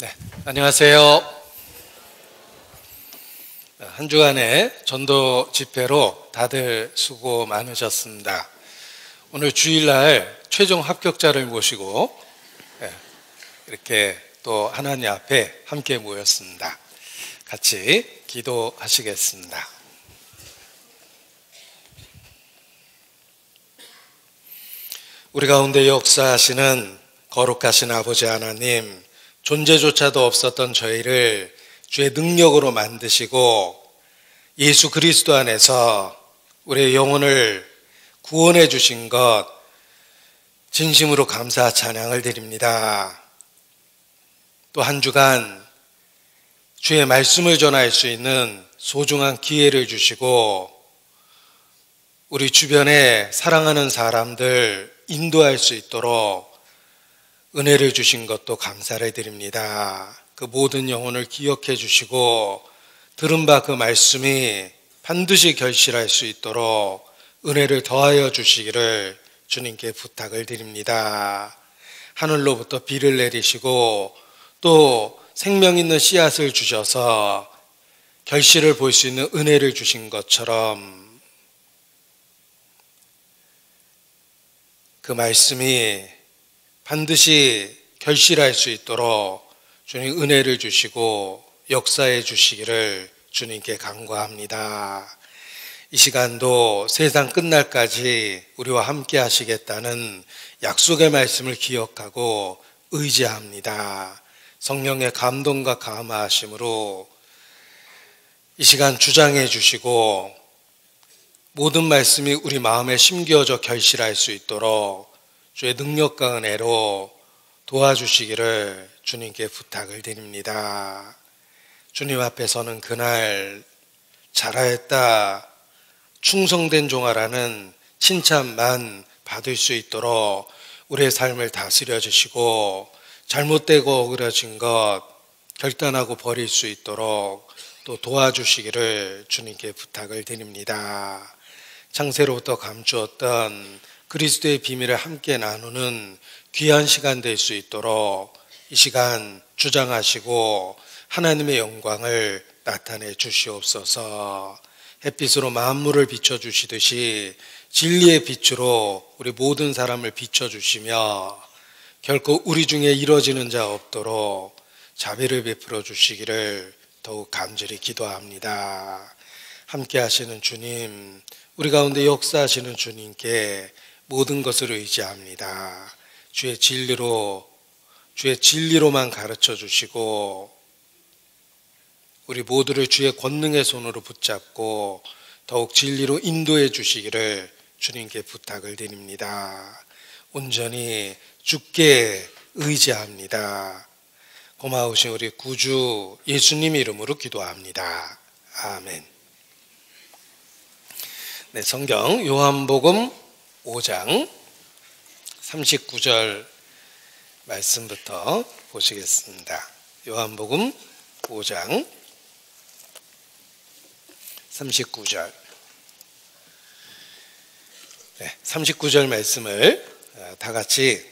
네, 안녕하세요. 한 주간의 전도 집회로 다들 수고 많으셨습니다. 오늘 주일날 최종 합격자를 모시고 이렇게 또 하나님 앞에 함께 모였습니다. 같이 기도하시겠습니다. 우리 가운데 역사하시는 거룩하신 아버지 하나님, 존재조차도 없었던 저희를 주의 능력으로 만드시고 예수 그리스도 안에서 우리의 영혼을 구원해 주신 것 진심으로 감사 찬양을 드립니다. 또 한 주간 주의 말씀을 전할 수 있는 소중한 기회를 주시고 우리 주변에 사랑하는 사람들 인도할 수 있도록 은혜를 주신 것도 감사를 드립니다. 그 모든 영혼을 기억해 주시고 들은 바 그 말씀이 반드시 결실할 수 있도록 은혜를 더하여 주시기를 주님께 부탁을 드립니다. 하늘로부터 비를 내리시고 또 생명 있는 씨앗을 주셔서 결실을 볼 수 있는 은혜를 주신 것처럼 그 말씀이 반드시 결실할 수 있도록 주님 은혜를 주시고 역사해 주시기를 주님께 간구합니다. 이 시간도 세상 끝날까지 우리와 함께 하시겠다는 약속의 말씀을 기억하고 의지합니다. 성령의 감동과 감화하심으로 이 시간 주장해 주시고 모든 말씀이 우리 마음에 심겨져 결실할 수 있도록 주의 능력과 은혜로 도와주시기를 주님께 부탁을 드립니다. 주님 앞에 서는 그날 잘하였다, 충성된 종아라는 칭찬만 받을 수 있도록 우리의 삶을 다스려 주시고 잘못되고 어그러진 것 결단하고 버릴 수 있도록 또 도와주시기를 주님께 부탁을 드립니다. 창세로부터 감추었던 그리스도의 비밀을 함께 나누는 귀한 시간 될 수 있도록 이 시간 주장하시고 하나님의 영광을 나타내 주시옵소서. 햇빛으로 만물을 비춰주시듯이 진리의 빛으로 우리 모든 사람을 비춰주시며 결코 우리 중에 이뤄지는 자 없도록 자비를 베풀어 주시기를 더욱 간절히 기도합니다. 함께 하시는 주님, 우리 가운데 역사하시는 주님께 모든 것을 의지합니다. 주의 진리로만 가르쳐 주시고 우리 모두를 주의 권능의 손으로 붙잡고 더욱 진리로 인도해 주시기를 주님께 부탁을 드립니다. 온전히 주께 의지합니다. 고마우신 우리 구주 예수님 이름으로 기도합니다. 아멘. 네, 성경 요한복음 5장 39절 말씀부터 보시겠습니다. 요한복음 5장 39절. 네, 39절 말씀을 다 같이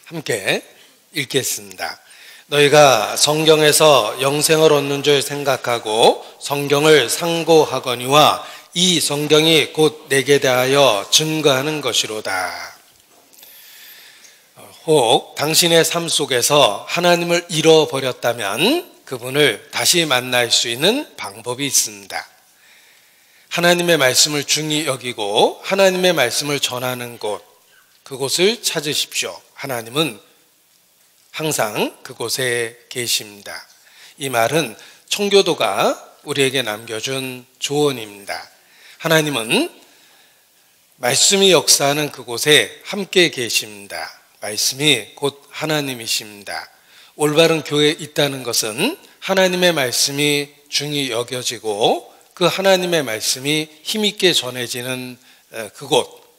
함께 읽겠습니다. 너희가 성경에서 영생을 얻는 줄 생각하고 성경을 상고하거니와 이 성경이 곧 내게 대하여 증거하는 것이로다. 혹 당신의 삶 속에서 하나님을 잃어버렸다면 그분을 다시 만날 수 있는 방법이 있습니다. 하나님의 말씀을 중히 여기고 하나님의 말씀을 전하는 곳, 그곳을 찾으십시오. 하나님은 항상 그곳에 계십니다. 이 말은 청교도가 우리에게 남겨준 조언입니다. 하나님은 말씀이 역사하는 그곳에 함께 계십니다. 말씀이 곧 하나님이십니다. 올바른 교회에 있다는 것은 하나님의 말씀이 중히 여겨지고 그 하나님의 말씀이 힘있게 전해지는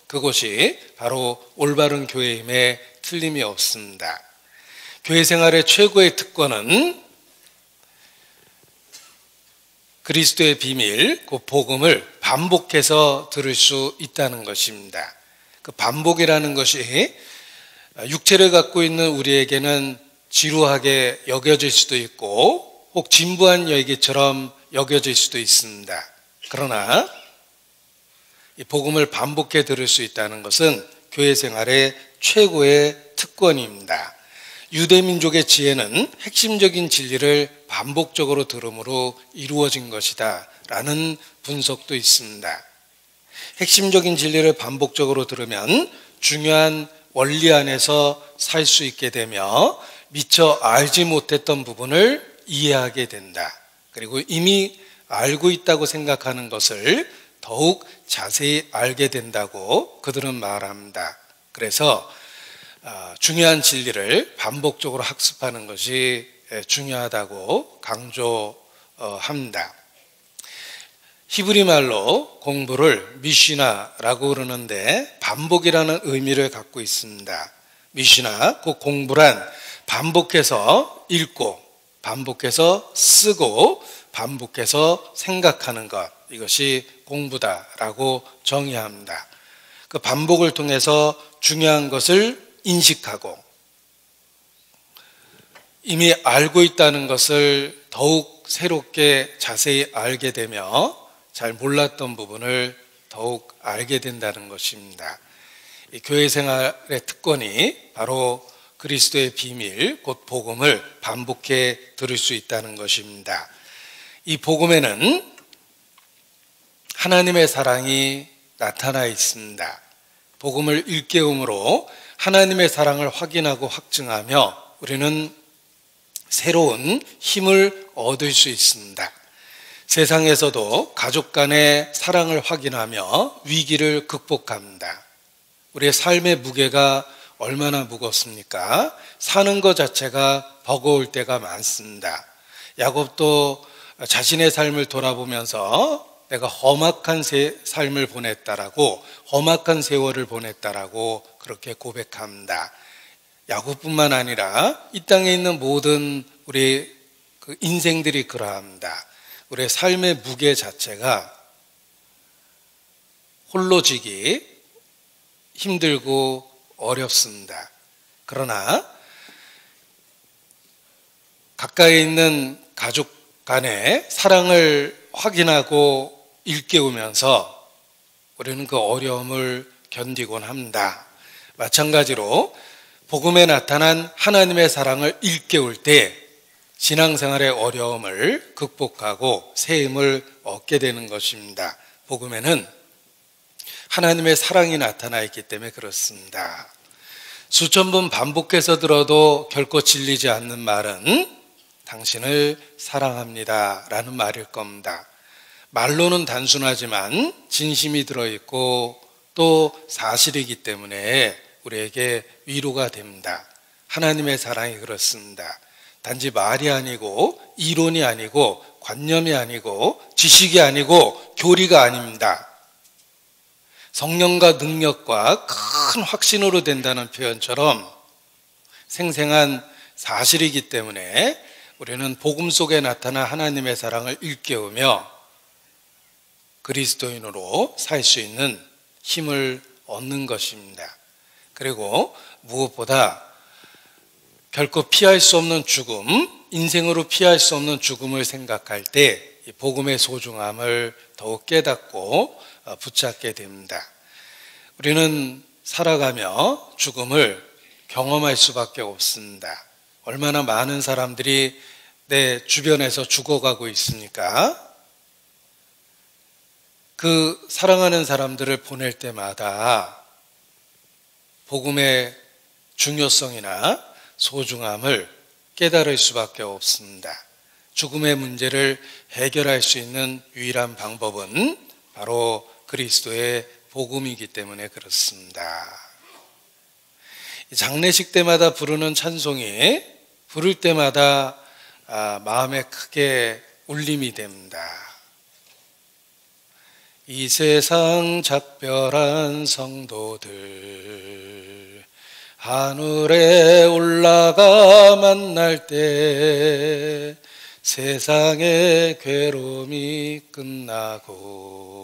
그곳이 바로 올바른 교회임에 틀림이 없습니다. 교회 생활의 최고의 특권은 그리스도의 비밀, 그 복음을 반복해서 들을 수 있다는 것입니다. 그 반복이라는 것이 육체를 갖고 있는 우리에게는 지루하게 여겨질 수도 있고 혹 진부한 얘기처럼 여겨질 수도 있습니다. 그러나 이 복음을 반복해 들을 수 있다는 것은 교회 생활의 최고의 특권입니다. 유대민족의 지혜는 핵심적인 진리를 반복적으로 들음으로 이루어진 것이다 라는 분석도 있습니다. 핵심적인 진리를 반복적으로 들으면 중요한 원리 안에서 살 수 있게 되며 미처 알지 못했던 부분을 이해하게 된다. 그리고 이미 알고 있다고 생각하는 것을 더욱 자세히 알게 된다고 그들은 말합니다. 그래서 중요한 진리를 반복적으로 학습하는 것이 중요하다고 강조합니다. 히브리 말로 공부를 미시나라고 그러는데 반복이라는 의미를 갖고 있습니다. 미시나, 그 공부란 반복해서 읽고 반복해서 쓰고 반복해서 생각하는 것, 이것이 공부다라고 정의합니다. 그 반복을 통해서 중요한 것을 인식하고 이미 알고 있다는 것을 더욱 새롭게 자세히 알게 되며 잘 몰랐던 부분을 더욱 알게 된다는 것입니다. 이 교회 생활의 특권이 바로 그리스도의 비밀, 곧 복음을 반복해 들을 수 있다는 것입니다. 이 복음에는 하나님의 사랑이 나타나 있습니다. 복음을 일깨움으로 하나님의 사랑을 확인하고 확증하며 우리는 새로운 힘을 얻을 수 있습니다. 세상에서도 가족 간의 사랑을 확인하며 위기를 극복합니다. 우리의 삶의 무게가 얼마나 무겁습니까? 사는 것 자체가 버거울 때가 많습니다. 야곱도 자신의 삶을 돌아보면서 내가 험악한 삶을 보냈다라고, 험악한 세월을 보냈다라고 그렇게 고백합니다. 야곱뿐만 아니라 이 땅에 있는 모든 우리 그 인생들이 그러합니다. 우리의 삶의 무게 자체가 홀로 지기 힘들고 어렵습니다. 그러나 가까이 있는 가족 간의 사랑을 확인하고 일깨우면서 우리는 그 어려움을 견디곤 합니다. 마찬가지로 복음에 나타난 하나님의 사랑을 일깨울 때 신앙생활의 어려움을 극복하고 새 힘을 얻게 되는 것입니다. 복음에는 하나님의 사랑이 나타나 있기 때문에 그렇습니다. 수천 번 반복해서 들어도 결코 질리지 않는 말은 당신을 사랑합니다 라는 말일 겁니다. 말로는 단순하지만 진심이 들어있고 또 사실이기 때문에 우리에게 위로가 됩니다. 하나님의 사랑이 그렇습니다. 단지 말이 아니고 이론이 아니고 관념이 아니고 지식이 아니고 교리가 아닙니다. 성령과 능력과 큰 확신으로 된다는 표현처럼 생생한 사실이기 때문에 우리는 복음 속에 나타난 하나님의 사랑을 일깨우며 그리스도인으로 살 수 있는 힘을 얻는 것입니다. 그리고 무엇보다 결코 피할 수 없는 죽음, 인생으로 피할 수 없는 죽음을 생각할 때 이 복음의 소중함을 더욱 깨닫고 붙잡게 됩니다. 우리는 살아가며 죽음을 경험할 수밖에 없습니다. 얼마나 많은 사람들이 내 주변에서 죽어가고 있습니까? 그 사랑하는 사람들을 보낼 때마다 복음의 중요성이나 소중함을 깨달을 수밖에 없습니다. 죽음의 문제를 해결할 수 있는 유일한 방법은 바로 그리스도의 복음이기 때문에 그렇습니다. 장례식 때마다 부르는 찬송이 부를 때마다 마음에 크게 울림이 됩니다. 이 세상 작별한 성도들 하늘에 올라가 만날 때 세상의 괴로움이 끝나고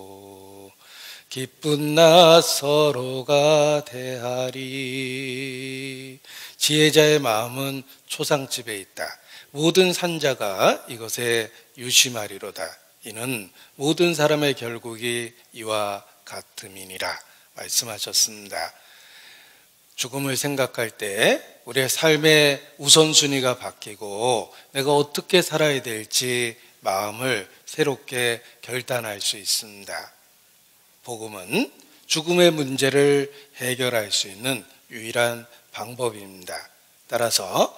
기쁜 나 서로가 대하리. 지혜자의 마음은 초상집에 있다. 모든 산자가 이것에 유심하리로다. 이는 모든 사람의 결국이 이와 같음이니라 말씀하셨습니다. 죽음을 생각할 때 우리의 삶의 우선순위가 바뀌고 내가 어떻게 살아야 될지 마음을 새롭게 결단할 수 있습니다. 복음은 죽음의 문제를 해결할 수 있는 유일한 방법입니다. 따라서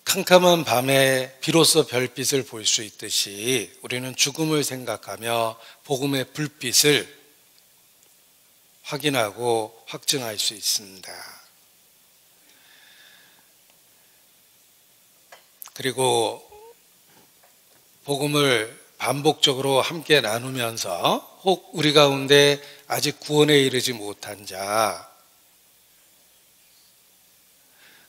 캄캄한 밤에 비로소 별빛을 볼 수 있듯이 우리는 죽음을 생각하며 복음의 불빛을 확인하고 확증할 수 있습니다. 그리고 복음을 반복적으로 함께 나누면서 혹 우리 가운데 아직 구원에 이르지 못한 자,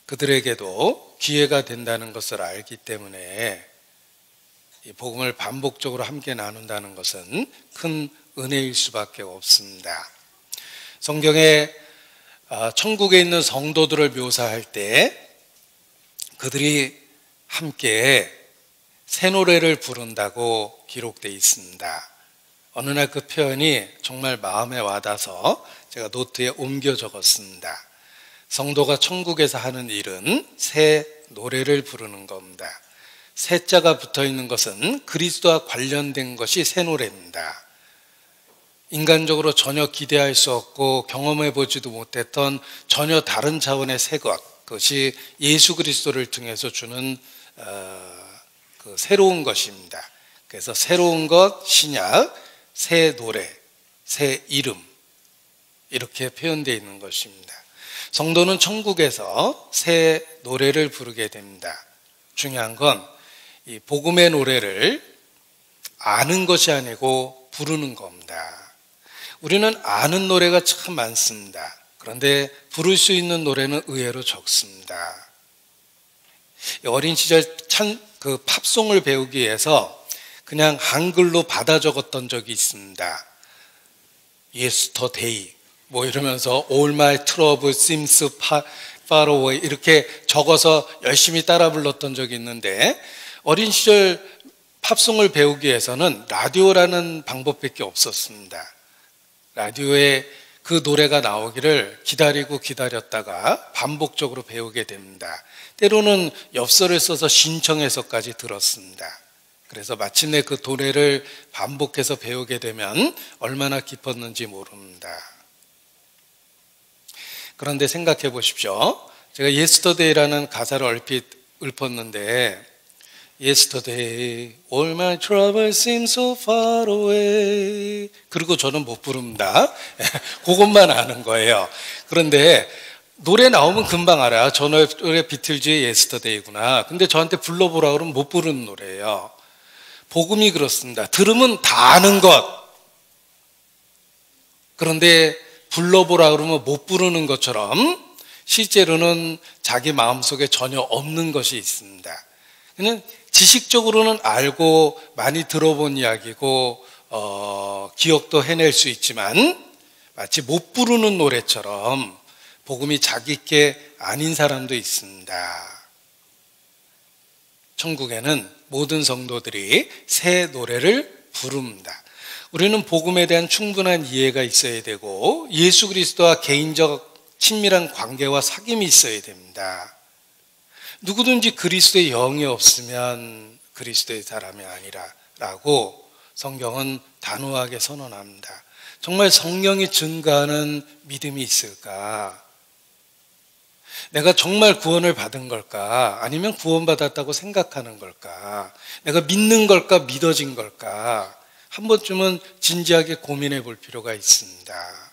그들에게도 기회가 된다는 것을 알기 때문에 이 복음을 반복적으로 함께 나눈다는 것은 큰 은혜일 수밖에 없습니다. 성경에 천국에 있는 성도들을 묘사할 때 그들이 함께 새 노래를 부른다고 기록되어 있습니다. 어느 날 그 표현이 정말 마음에 와닿아서 제가 노트에 옮겨 적었습니다. 성도가 천국에서 하는 일은 새 노래를 부르는 겁니다. 새 자가 붙어 있는 것은 그리스도와 관련된 것이 새 노래입니다. 인간적으로 전혀 기대할 수 없고 경험해 보지도 못했던 전혀 다른 차원의 새 것, 그것이 예수 그리스도를 통해서 주는 그 새로운 것입니다. 그래서 새로운 것, 신약, 새 노래, 새 이름, 이렇게 표현되어 있는 것입니다. 성도는 천국에서 새 노래를 부르게 됩니다. 중요한 건 이 복음의 노래를 아는 것이 아니고 부르는 겁니다. 우리는 아는 노래가 참 많습니다. 그런데 부를 수 있는 노래는 의외로 적습니다. 어린 시절 그 팝송을 배우기 위해서 그냥 한글로 받아 적었던 적이 있습니다. Yesterday 뭐 이러면서 All my trouble seems far away 이렇게 적어서 열심히 따라 불렀던 적이 있는데, 어린 시절 팝송을 배우기 위해서는 라디오라는 방법밖에 없었습니다. 라디오에 그 노래가 나오기를 기다리고 기다렸다가 반복적으로 배우게 됩니다. 때로는 엽서를 써서 신청해서까지 들었습니다. 그래서 마침내 그 노래를 반복해서 배우게 되면 얼마나 기뻤는지 모릅니다. 그런데 생각해 보십시오. 제가 Yesterday라는 가사를 얼핏 읊었는데, Yesterday, all my troubles seem so far away. 그리고 저는 못 부릅니다. 그것만 아는 거예요. 그런데 노래 나오면 금방 알아요. 저 노래 비틀즈의 Yesterday구나. 근데 저한테 불러보라 그러면 못 부르는 노래예요. 복음이 그렇습니다. 들으면 다 아는 것. 그런데 불러보라 그러면 못 부르는 것처럼 실제로는 자기 마음속에 전혀 없는 것이 있습니다. 그냥 지식적으로는 알고 많이 들어본 이야기고 기억도 해낼 수 있지만 마치 못 부르는 노래처럼 복음이 자기께 아닌 사람도 있습니다. 천국에는 모든 성도들이 새 노래를 부릅니다. 우리는 복음에 대한 충분한 이해가 있어야 되고 예수 그리스도와 개인적 친밀한 관계와 사귐이 있어야 됩니다. 누구든지 그리스도의 영이 없으면 그리스도의 사람이 아니라라고 성경은 단호하게 선언합니다. 정말 성령이 증가하는 믿음이 있을까? 내가 정말 구원을 받은 걸까? 아니면 구원받았다고 생각하는 걸까? 내가 믿는 걸까? 믿어진 걸까? 한 번쯤은 진지하게 고민해 볼 필요가 있습니다.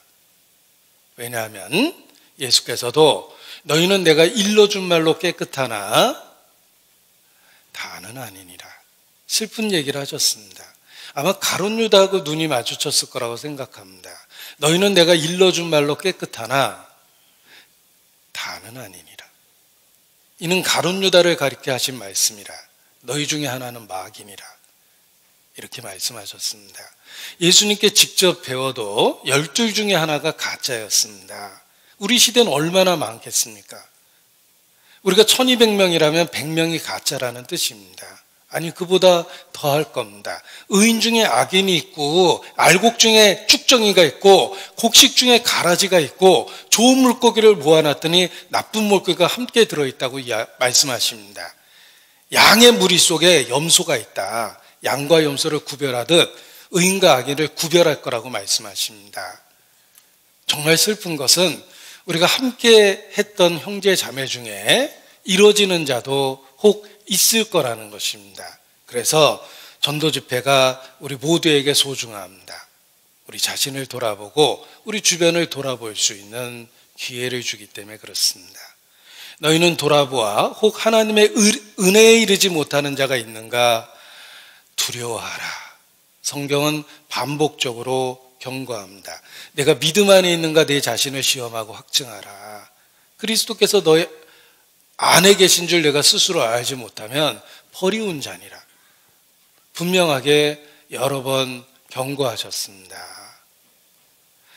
왜냐하면 예수께서도 너희는 내가 일러준 말로 깨끗하나 다는 아니니라, 슬픈 얘기를 하셨습니다. 아마 가룟 유다하고 눈이 마주쳤을 거라고 생각합니다. 너희는 내가 일러준 말로 깨끗하나 다는 아니니라. 이는 가룟 유다를 가리켜 하신 말씀이라. 너희 중에 하나는 마귀니라. 이렇게 말씀하셨습니다. 예수님께 직접 배워도 12 중에 하나가 가짜였습니다. 우리 시대는 얼마나 많겠습니까? 우리가 1200명이라면 100명이 가짜라는 뜻입니다. 아니, 그보다 더 할 겁니다. 의인 중에 악인이 있고, 알곡 중에 쭉정이가 있고, 곡식 중에 가라지가 있고, 좋은 물고기를 모아놨더니 나쁜 물고기가 함께 들어있다고 말씀하십니다. 양의 무리 속에 염소가 있다. 양과 염소를 구별하듯 의인과 악인을 구별할 거라고 말씀하십니다. 정말 슬픈 것은 우리가 함께 했던 형제 자매 중에 이루어지는 자도 혹 있을 거라는 것입니다. 그래서 전도 집회가 우리 모두에게 소중합니다. 우리 자신을 돌아보고 우리 주변을 돌아볼 수 있는 기회를 주기 때문에 그렇습니다. 너희는 돌아보아 혹 하나님의 은혜에 이르지 못하는 자가 있는가 두려워하라. 성경은 반복적으로 경고합니다. 내가 믿음 안에 있는가 내 자신을 시험하고 확증하라. 그리스도께서 너희 안에 계신 줄 내가 스스로 알지 못하면 버리운 자니라. 분명하게 여러 번 경고하셨습니다.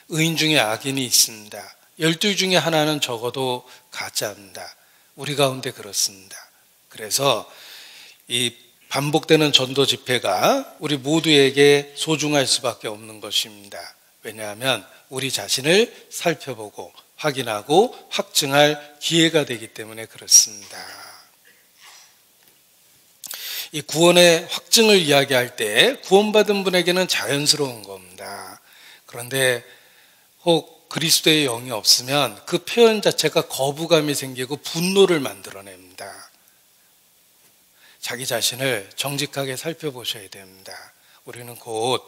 의인 중에 악인이 있습니다. 12 중에 하나는 적어도 가짜입니다. 우리 가운데 그렇습니다. 그래서 이 반복되는 전도 집회가 우리 모두에게 소중할 수밖에 없는 것입니다. 왜냐하면 우리 자신을 살펴보고 확인하고 확증할 기회가 되기 때문에 그렇습니다. 이 구원의 확증을 이야기할 때 구원받은 분에게는 자연스러운 겁니다. 그런데 혹 그리스도의 영이 없으면 그 표현 자체가 거부감이 생기고 분노를 만들어냅니다. 자기 자신을 정직하게 살펴보셔야 됩니다. 우리는 곧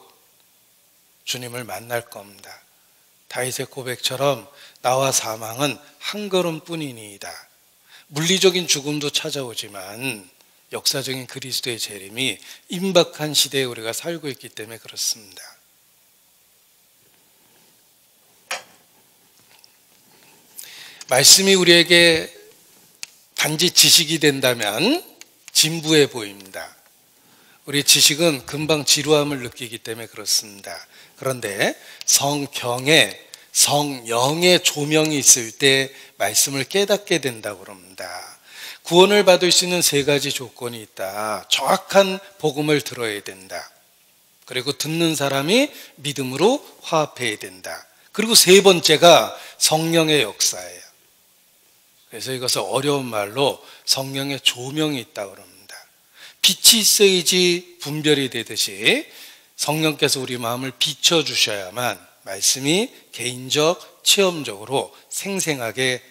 주님을 만날 겁니다. 다윗의 고백처럼 나와 사망은 한 걸음뿐이니이다. 물리적인 죽음도 찾아오지만 역사적인 그리스도의 재림이 임박한 시대에 우리가 살고 있기 때문에 그렇습니다. 말씀이 우리에게 단지 지식이 된다면 진부해 보입니다. 우리 지식은 금방 지루함을 느끼기 때문에 그렇습니다. 그런데 성경에 성령의 조명이 있을 때 말씀을 깨닫게 된다고 합니다. 구원을 받을 수 있는 3가지 조건이 있다. 정확한 복음을 들어야 된다. 그리고 듣는 사람이 믿음으로 화합해야 된다. 그리고 3번째가 성령의 역사예요. 그래서 이것을 어려운 말로 성령의 조명이 있다고 합니다. 빛이 있어야지 분별이 되듯이 성령께서 우리 마음을 비춰주셔야만 말씀이 개인적, 체험적으로 생생하게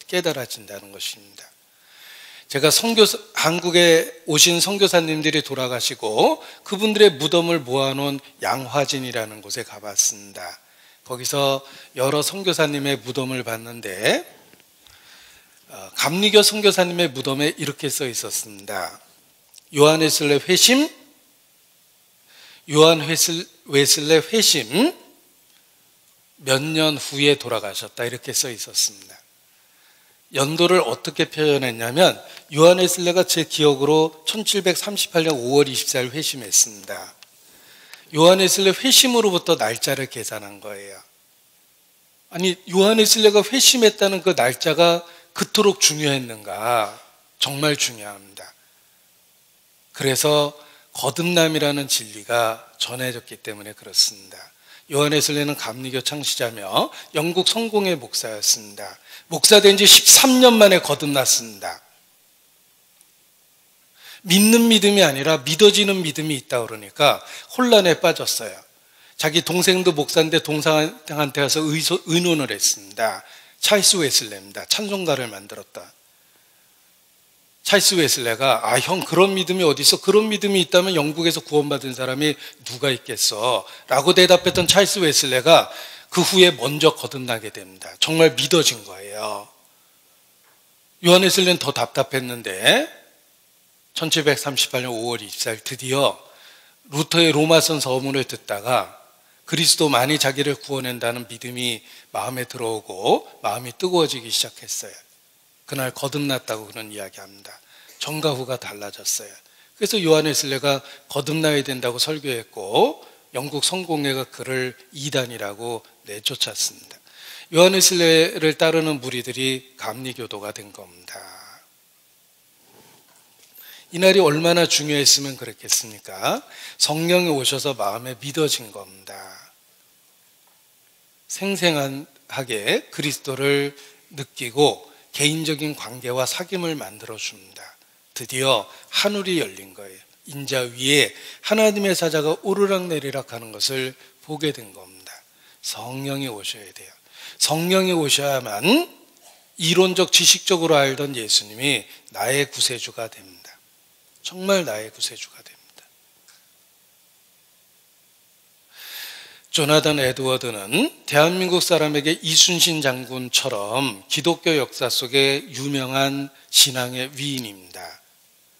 깨달아진다는 것입니다. 제가 한국에 오신 선교사님들이 돌아가시고 그분들의 무덤을 모아놓은 양화진이라는 곳에 가봤습니다. 거기서 여러 선교사님의 무덤을 봤는데 감리교 선교사님의 무덤에 이렇게 써 있었습니다. 요한 웨슬레 회심 몇 년 후에 돌아가셨다 이렇게 써 있었습니다. 연도를 어떻게 표현했냐면 요한 웨슬레가 제 기억으로 1738년 5월 24일 회심했습니다. 요한 웨슬레 회심으로부터 날짜를 계산한 거예요. 아니, 요한 웨슬레가 회심했다는 그 날짜가 그토록 중요했는가? 정말 중요합니다. 그래서 거듭남이라는 진리가 전해졌기 때문에 그렇습니다. 요한 웨슬레는 감리교 창시자며 영국 성공의 목사였습니다. 목사된 지 13년 만에 거듭났습니다. 믿는 믿음이 아니라 믿어지는 믿음이 있다 그러니까 혼란에 빠졌어요. 자기 동생도 목사인데 동생한테 가서 의논을 했습니다. 찰스 웨슬레입니다. 찬송가를 만들었다. 찰스 웨슬레가 형 그런 믿음이 어디 있어? 그런 믿음이 있다면 영국에서 구원받은 사람이 누가 있겠어? 라고 대답했던 찰스 웨슬레가 그 후에 먼저 거듭나게 됩니다. 정말 믿어진 거예요. 요한 웨슬레는 더 답답했는데 1738년 5월 24일 드디어 루터의 로마서 서문을 듣다가 그리스도만이 자기를 구원한다는 믿음이 마음에 들어오고 마음이 뜨거워지기 시작했어요. 그날 거듭났다고 그런 이야기합니다. 전과 후가 달라졌어요. 그래서 요한웨슬레가 거듭나야 된다고 설교했고 영국 성공회가 그를 이단이라고 내쫓았습니다. 요한웨슬레를 따르는 무리들이 감리교도가 된 겁니다. 이날이 얼마나 중요했으면 그랬겠습니까? 성령이 오셔서 마음에 믿어진 겁니다. 생생하게 그리스도를 느끼고 개인적인 관계와 사귐을 만들어줍니다. 드디어 하늘이 열린 거예요. 인자 위에 하나님의 사자가 오르락내리락 하는 것을 보게 된 겁니다. 성령이 오셔야 돼요. 성령이 오셔야만 이론적 지식적으로 알던 예수님이 나의 구세주가 됩니다. 정말 나의 구세주가 됩니다. 조나단 에드워드는 대한민국 사람에게 이순신 장군처럼 기독교 역사 속에 유명한 신앙의 위인입니다.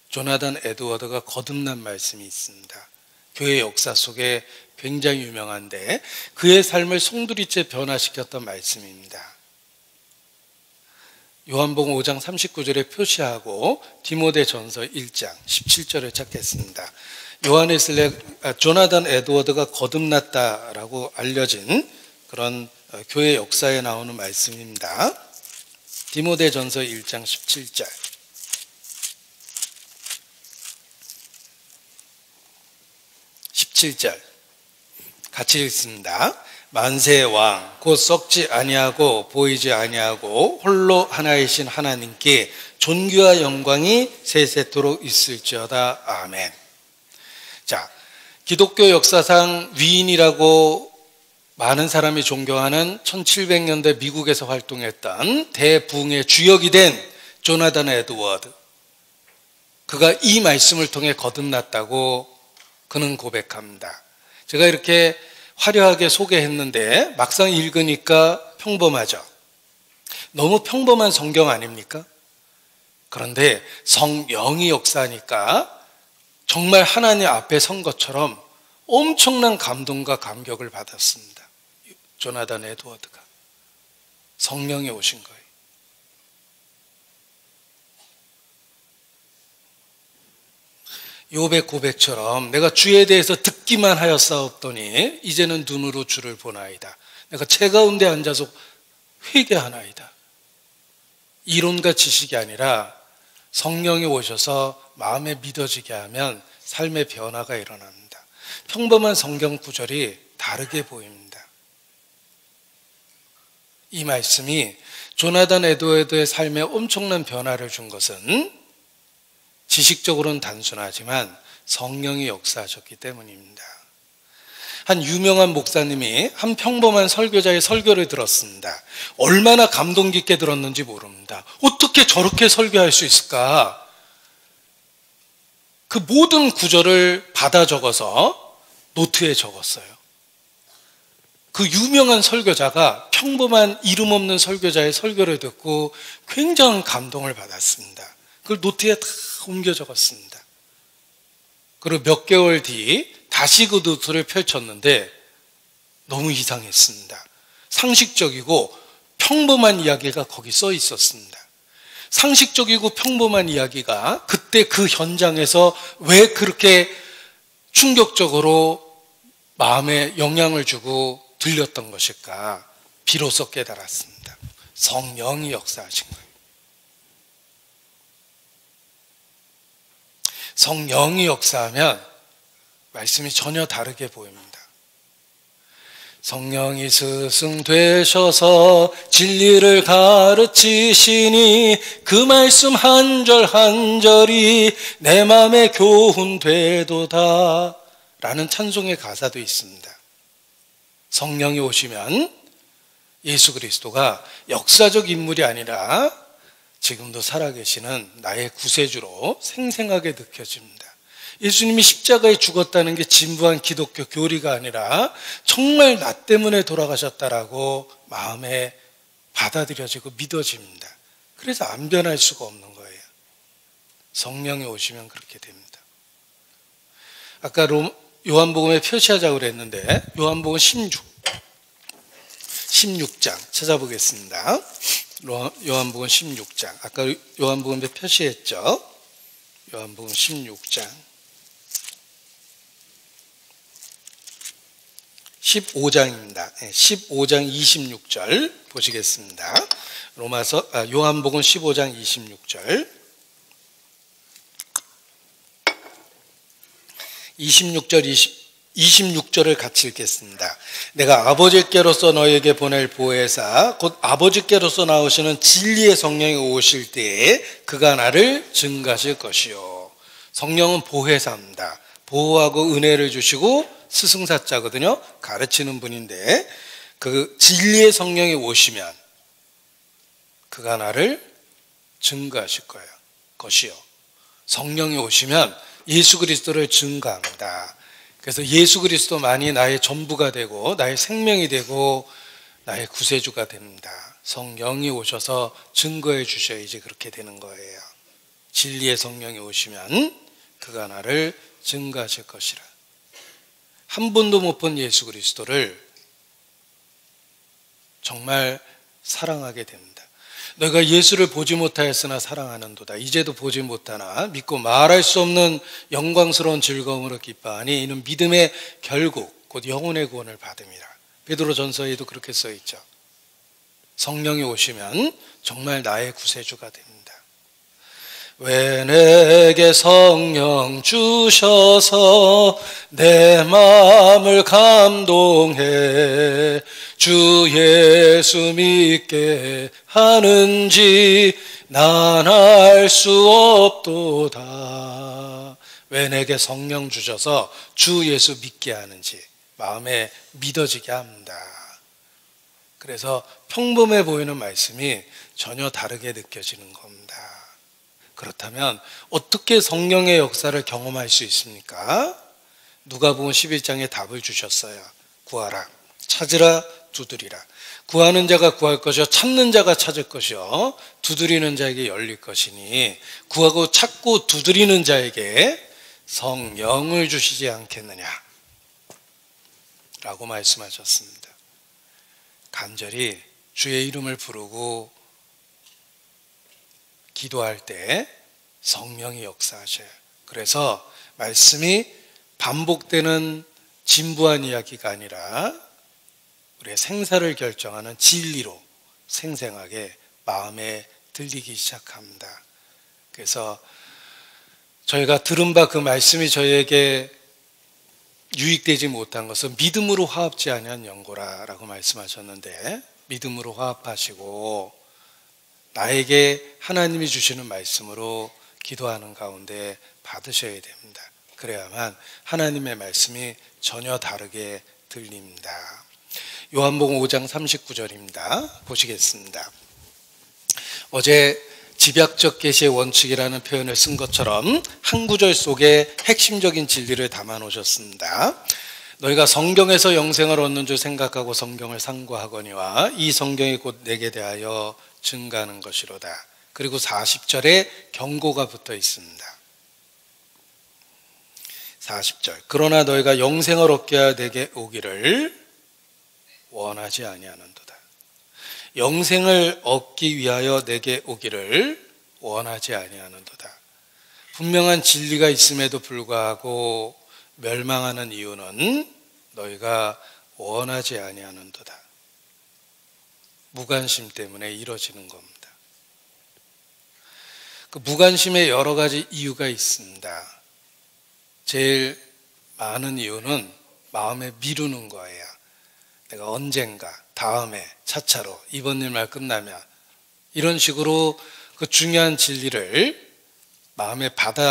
조나단 에드워드가 거듭난 말씀이 있습니다. 교회 역사 속에 굉장히 유명한데 그의 삶을 송두리째 변화시켰던 말씀입니다. 요한복음 5장 39절에 표시하고 디모데전서 1장 17절을 찾겠습니다. 조나단 에드워드가 거듭났다라고 알려진 그런 교회 역사에 나오는 말씀입니다. 디모데전서 1장 17절. 17절 같이 읽습니다. 만세의 왕 곧 썩지 아니하고 보이지 아니하고 홀로 하나이신 하나님께 존귀와 영광이 세세토록 있을지어다. 아멘. 자, 기독교 역사상 위인이라고 많은 사람이 존경하는 1700년대 미국에서 활동했던 대부흥의 주역이 된 조나단 에드워드, 그가 이 말씀을 통해 거듭났다고 그는 고백합니다. 제가 이렇게 화려하게 소개했는데 막상 읽으니까 평범하죠. 너무 평범한 성경 아닙니까? 그런데 성령이 역사하니까 정말 하나님 앞에 선 것처럼 엄청난 감동과 감격을 받았습니다. 조나단 에드워드가 성령이 오신 거예요. 욥의 고백처럼 내가 주에 대해서 듣기만 하였사옵더니 이제는 눈으로 주를 보나이다. 내가 제 가운데 앉아서 회개하나이다. 이론과 지식이 아니라 성령이 오셔서 마음에 믿어지게 하면 삶의 변화가 일어납니다. 평범한 성경 구절이 다르게 보입니다. 이 말씀이 조나단 에드워드의 삶에 엄청난 변화를 준 것은 지식적으로는 단순하지만 성령이 역사하셨기 때문입니다. 한 유명한 목사님이 한 평범한 설교자의 설교를 들었습니다. 얼마나 감동 깊게 들었는지 모릅니다. 어떻게 저렇게 설교할 수 있을까? 그 모든 구절을 받아 적어서 노트에 적었어요. 그 유명한 설교자가 평범한 이름 없는 설교자의 설교를 듣고 굉장한 감동을 받았습니다. 그걸 노트에 다 옮겨 적었습니다. 그리고 몇 개월 뒤 다시 그 노트를 펼쳤는데 너무 이상했습니다. 상식적이고 평범한 이야기가 거기 써 있었습니다. 상식적이고 평범한 이야기가 그때 그 현장에서 왜 그렇게 충격적으로 마음에 영향을 주고 들렸던 것일까? 비로소 깨달았습니다. 성령이 역사하신 거예요. 성령이 역사하면 말씀이 전혀 다르게 보입니다. 성령이 스승 되셔서 진리를 가르치시니 그 말씀 한 절 한 절이 내 마음에 교훈되도다 라는 찬송의 가사도 있습니다. 성령이 오시면 예수 그리스도가 역사적 인물이 아니라 지금도 살아계시는 나의 구세주로 생생하게 느껴집니다. 예수님이 십자가에 죽었다는 게 진부한 기독교 교리가 아니라 정말 나 때문에 돌아가셨다라고 마음에 받아들여지고 믿어집니다. 그래서 안 변할 수가 없는 거예요. 성령이 오시면 그렇게 됩니다. 아까 요한복음에 표시하자고 그랬는데 요한복음 16장 찾아보겠습니다. 요한복음 16장. 아까 요한복음에 표시했죠. 요한복음 16장. 15장입니다. 15장 26절 보시겠습니다. 요한복음 15장 26절. 26절을 같이 읽겠습니다. 내가 아버지께로서 너에게 보낼 보혜사 곧 아버지께로서 나오시는 진리의 성령이 오실 때에 그가 나를 증가하실 것이요. 성령은 보혜사입니다. 보호하고 은혜를 주시고 스승사자거든요. 가르치는 분인데 그 진리의 성령이 오시면 그가 나를 증가하실 거예요. 것이요. 성령이 오시면 예수 그리스도를 증가합니다. 그래서 예수 그리스도만이 나의 전부가 되고 나의 생명이 되고 나의 구세주가 됩니다. 성령이 오셔서 증거해 주셔야지 그렇게 되는 거예요. 진리의 성령이 오시면 그가 나를 증가하실 것이라. 한 번도 못 본 예수 그리스도를 정말 사랑하게 됩니다. 너희가 예수를 보지 못하였으나 사랑하는도다. 이제도 보지 못하나 믿고 말할 수 없는 영광스러운 즐거움으로 기뻐하니 이는 믿음의 결국 곧 영혼의 구원을 받음이라. 베드로전서에도 그렇게 써 있죠. 성령이 오시면 정말 나의 구세주가 됩니다. 왜 내게 성령 주셔서 내 마음을 감동해 주 예수 믿게 하는지 난 알 수 없도다. 왜 내게 성령 주셔서 주 예수 믿게 하는지 마음에 믿어지게 합니다. 그래서 평범해 보이는 말씀이 전혀 다르게 느껴지는 겁니다. 그렇다면 어떻게 성령의 역사를 경험할 수 있습니까? 누가복음 11장에 답을 주셨어요. 구하라, 찾으라, 두드리라. 구하는 자가 구할 것이요 찾는 자가 찾을 것이요 두드리는 자에게 열릴 것이니 구하고 찾고 두드리는 자에게 성령을 주시지 않겠느냐 라고 말씀하셨습니다. 간절히 주의 이름을 부르고 기도할 때 성령이 역사하셔요. 그래서 말씀이 반복되는 진부한 이야기가 아니라 우리의 생사를 결정하는 진리로 생생하게 마음에 들리기 시작합니다. 그래서 저희가 들은 바 그 말씀이 저희에게 유익되지 못한 것은 믿음으로 화합지 아니한 연고라라고 말씀하셨는데 믿음으로 화합하시고 나에게 하나님이 주시는 말씀으로 기도하는 가운데 받으셔야 됩니다. 그래야만 하나님의 말씀이 전혀 다르게 들립니다. 요한복음 5장 39절입니다. 보시겠습니다. 어제 집약적 계시의 원칙이라는 표현을 쓴 것처럼 한 구절 속에 핵심적인 진리를 담아 놓으셨습니다. 너희가 성경에서 영생을 얻는 줄 생각하고 성경을 상고하거니와 이 성경이 곧 내게 대하여 증가하는 것이로다. 그리고 40절에 경고가 붙어 있습니다. 40절 그러나 너희가 영생을 얻게 하여 내게 오기를 원하지 아니하는도다. 영생을 얻기 위하여 내게 오기를 원하지 아니하는도다. 분명한 진리가 있음에도 불구하고 멸망하는 이유는 너희가 원하지 아니하는도다. 무관심 때문에 이루어지는 겁니다. 그 무관심에 여러 가지 이유가 있습니다. 제일 많은 이유는 마음에 미루는 거예요. 내가 언젠가, 다음에, 차차로, 이번 일만 끝나면 이런 식으로 그 중요한 진리를 마음에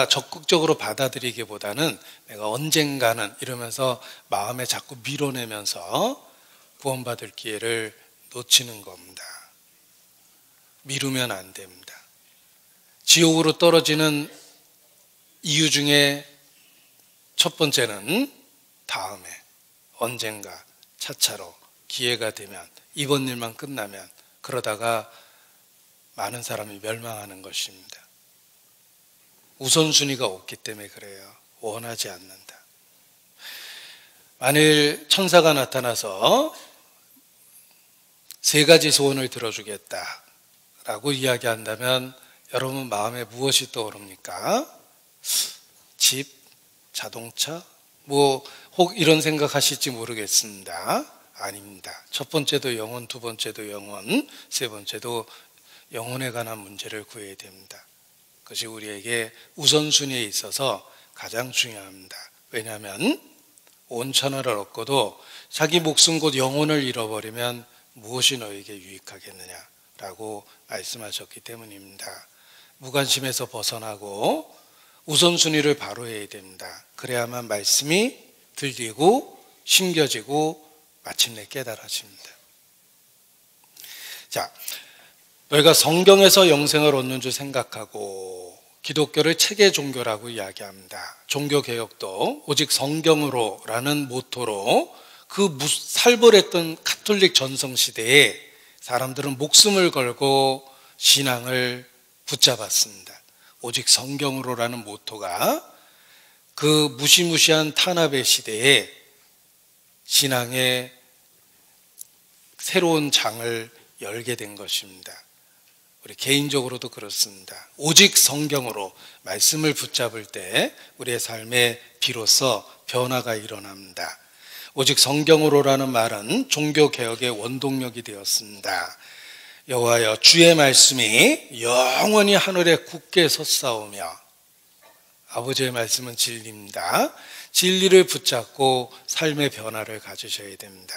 적극적으로 받아들이기보다는 내가 언젠가는 이러면서 마음에 자꾸 밀어내면서 구원받을 기회를 놓치는 겁니다. 미루면 안 됩니다. 지옥으로 떨어지는 이유 중에 첫 번째는 다음에, 언젠가, 차차로, 기회가 되면, 이번 일만 끝나면 그러다가 많은 사람이 멸망하는 것입니다. 우선순위가 없기 때문에 그래요. 원하지 않는다. 만일 천사가 나타나서 3가지 소원을 들어주겠다라고 이야기한다면 여러분 마음에 무엇이 떠오릅니까? 집, 자동차, 혹 이런 생각하실지 모르겠습니다. 아닙니다. 첫 번째도 영혼, 두 번째도 영혼, 세 번째도 영혼에 관한 문제를 구해야 됩니다. 그것이 우리에게 우선순위에 있어서 가장 중요합니다. 왜냐하면 온 천하를 얻고도 자기 목숨 곧 영혼을 잃어버리면 무엇이 너에게 유익하겠느냐라고 말씀하셨기 때문입니다. 무관심에서 벗어나고 우선순위를 바로 해야 됩니다. 그래야만 말씀이 들리고 심겨지고 마침내 깨달아집니다. 자, 너희가 성경에서 영생을 얻는 줄 생각하고 기독교를 체계 종교라고 이야기합니다. 종교개혁도 오직 성경으로라는 모토로 그 살벌했던 가톨릭 전성시대에 사람들은 목숨을 걸고 신앙을 붙잡았습니다. 오직 성경으로라는 모토가 그 무시무시한 탄압의 시대에 신앙의 새로운 장을 열게 된 것입니다. 우리 개인적으로도 그렇습니다. 오직 성경으로 말씀을 붙잡을 때 우리의 삶에 비로소 변화가 일어납니다. 오직 성경으로라는 말은 종교개혁의 원동력이 되었습니다. 여호와여 주의 말씀이 영원히 하늘에 굳게 섰사오며, 아버지의 말씀은 진리입니다. 진리를 붙잡고 삶의 변화를 가지셔야 됩니다.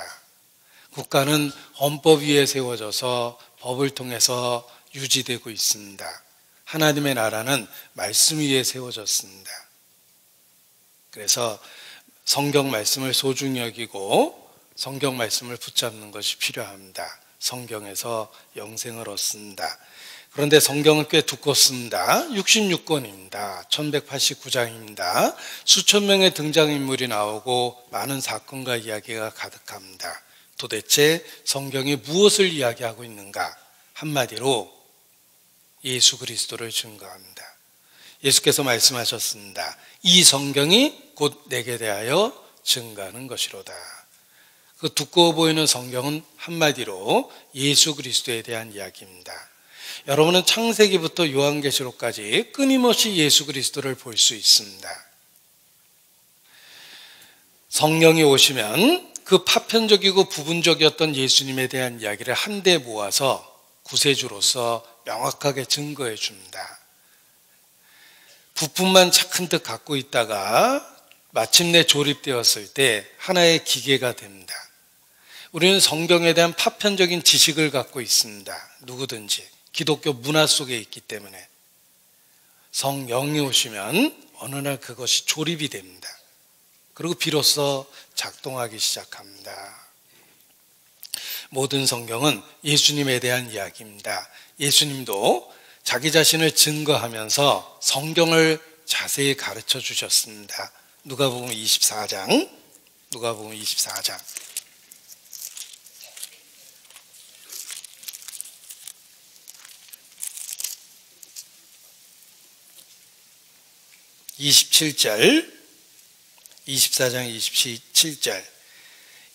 국가는 헌법 위에 세워져서 법을 통해서 유지되고 있습니다. 하나님의 나라는 말씀 위에 세워졌습니다. 그래서 성경 말씀을 소중히 여기고 성경 말씀을 붙잡는 것이 필요합니다. 성경에서 영생을 얻습니다. 그런데 성경은 꽤 두껍습니다. 66권입니다. 1189장입니다. 수천 명의 등장인물이 나오고 많은 사건과 이야기가 가득합니다. 도대체 성경이 무엇을 이야기하고 있는가? 한마디로 예수 그리스도를 증거합니다. 예수께서 말씀하셨습니다. 이 성경이 곧 내게 대하여 증거하는 것이로다. 그 두꺼워 보이는 성경은 한마디로 예수 그리스도에 대한 이야기입니다. 여러분은 창세기부터 요한계시록까지 끊임없이 예수 그리스도를 볼 수 있습니다. 성령이 오시면 그 파편적이고 부분적이었던 예수님에 대한 이야기를 한데 모아서 구세주로서 명확하게 증거해 줍니다. 부품만 착한 듯 갖고 있다가 마침내 조립되었을 때 하나의 기계가 됩니다. 우리는 성경에 대한 파편적인 지식을 갖고 있습니다. 누구든지 기독교 문화 속에 있기 때문에 성령이 오시면 어느 날 그것이 조립이 됩니다. 그리고 비로소 작동하기 시작합니다. 모든 성경은 예수님에 대한 이야기입니다. 예수님도 자기 자신을 증거하면서 성경을 자세히 가르쳐 주셨습니다. 누가복음 24장. 27절, 24장 27절.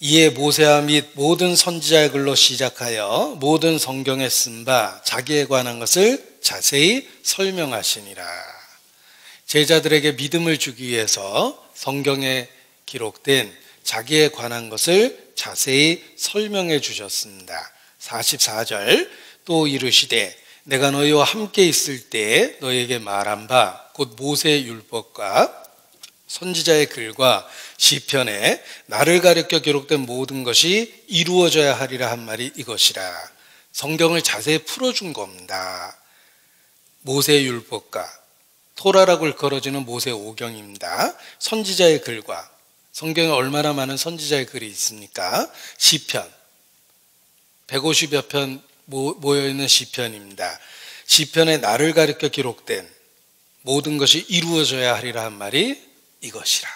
이에 모세와 및 모든 선지자의 글로 시작하여 모든 성경에 쓴 바 자기에 관한 것을 자세히 설명하시니라. 제자들에게 믿음을 주기 위해서 성경에 기록된 자기에 관한 것을 자세히 설명해 주셨습니다. 44절. 또 이르시되 내가 너희와 함께 있을 때 너희에게 말한 바 곧 모세의 율법과 선지자의 글과 시편에 나를 가리켜 기록된 모든 것이 이루어져야 하리라 한 말이 이것이라. 성경을 자세히 풀어준 겁니다. 모세의 율법과 토라라고 일컬어지는 모세 오경입니다. 선지자의 글과, 성경에 얼마나 많은 선지자의 글이 있습니까? 시편 150여 편 모여있는 시편입니다. 시편에 나를 가리켜 기록된 모든 것이 이루어져야 하리라 한 말이 이것이라.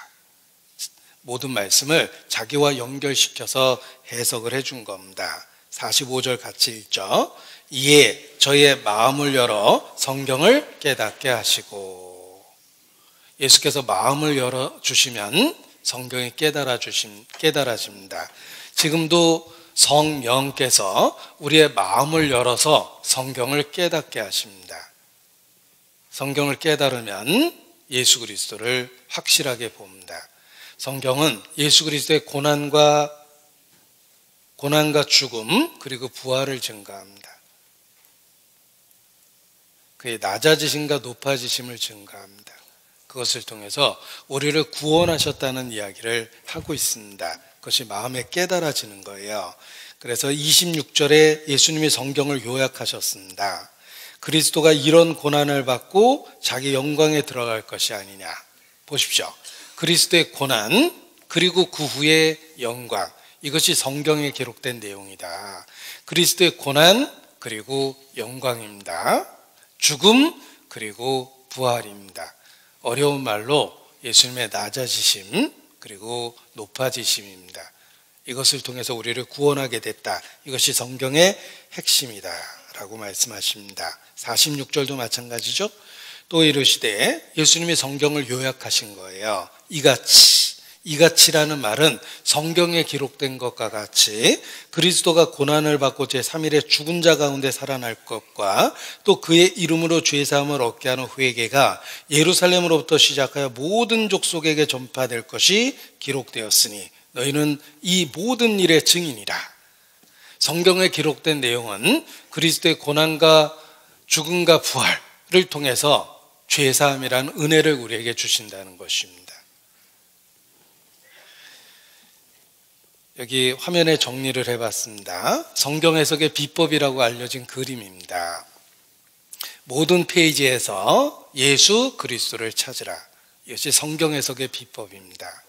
모든 말씀을 자기와 연결시켜서 해석을 해준 겁니다. 45절 같이 읽죠. 이에 저희의 마음을 열어 성경을 깨닫게 하시고. 예수께서 마음을 열어주시면 성경이 깨달아집니다. 지금도 성령께서 우리의 마음을 열어서 성경을 깨닫게 하십니다. 성경을 깨달으면 예수 그리스도를 확실하게 봅니다. 성경은 예수 그리스도의 고난과 죽음 그리고 부활을 증가합니다. 그의 낮아지심과 높아지심을 증가합니다. 그것을 통해서 우리를 구원하셨다는 이야기를 하고 있습니다. 그것이 마음에 깨달아지는 거예요. 그래서 26절에 예수님이 성경을 요약하셨습니다. 그리스도가 이런 고난을 받고 자기 영광에 들어갈 것이 아니냐. 보십시오. 그리스도의 고난 그리고 그 후의 영광, 이것이 성경에 기록된 내용이다. 그리스도의 고난 그리고 영광입니다. 죽음 그리고 부활입니다. 어려운 말로 예수님의 낮아지심 그리고 높아지심입니다. 이것을 통해서 우리를 구원하게 됐다. 이것이 성경의 핵심이다 라고 말씀하십니다. 46절도 마찬가지죠. 또 이르시되, 예수님이 성경을 요약하신 거예요. 이같이라는 말은 성경에 기록된 것과 같이 그리스도가 고난을 받고 제3일에 죽은 자 가운데 살아날 것과 또 그의 이름으로 죄사함을 얻게 하는 회개가 예루살렘으로부터 시작하여 모든 족속에게 전파될 것이 기록되었으니 너희는 이 모든 일의 증인이라. 성경에 기록된 내용은 그리스도의 고난과 죽음과 부활을 통해서 죄사함이라는 은혜를 우리에게 주신다는 것입니다. 여기 화면에 정리를 해봤습니다. 성경 해석의 비법이라고 알려진 그림입니다. 모든 페이지에서 예수 그리스도를 찾으라. 이것이 성경 해석의 비법입니다.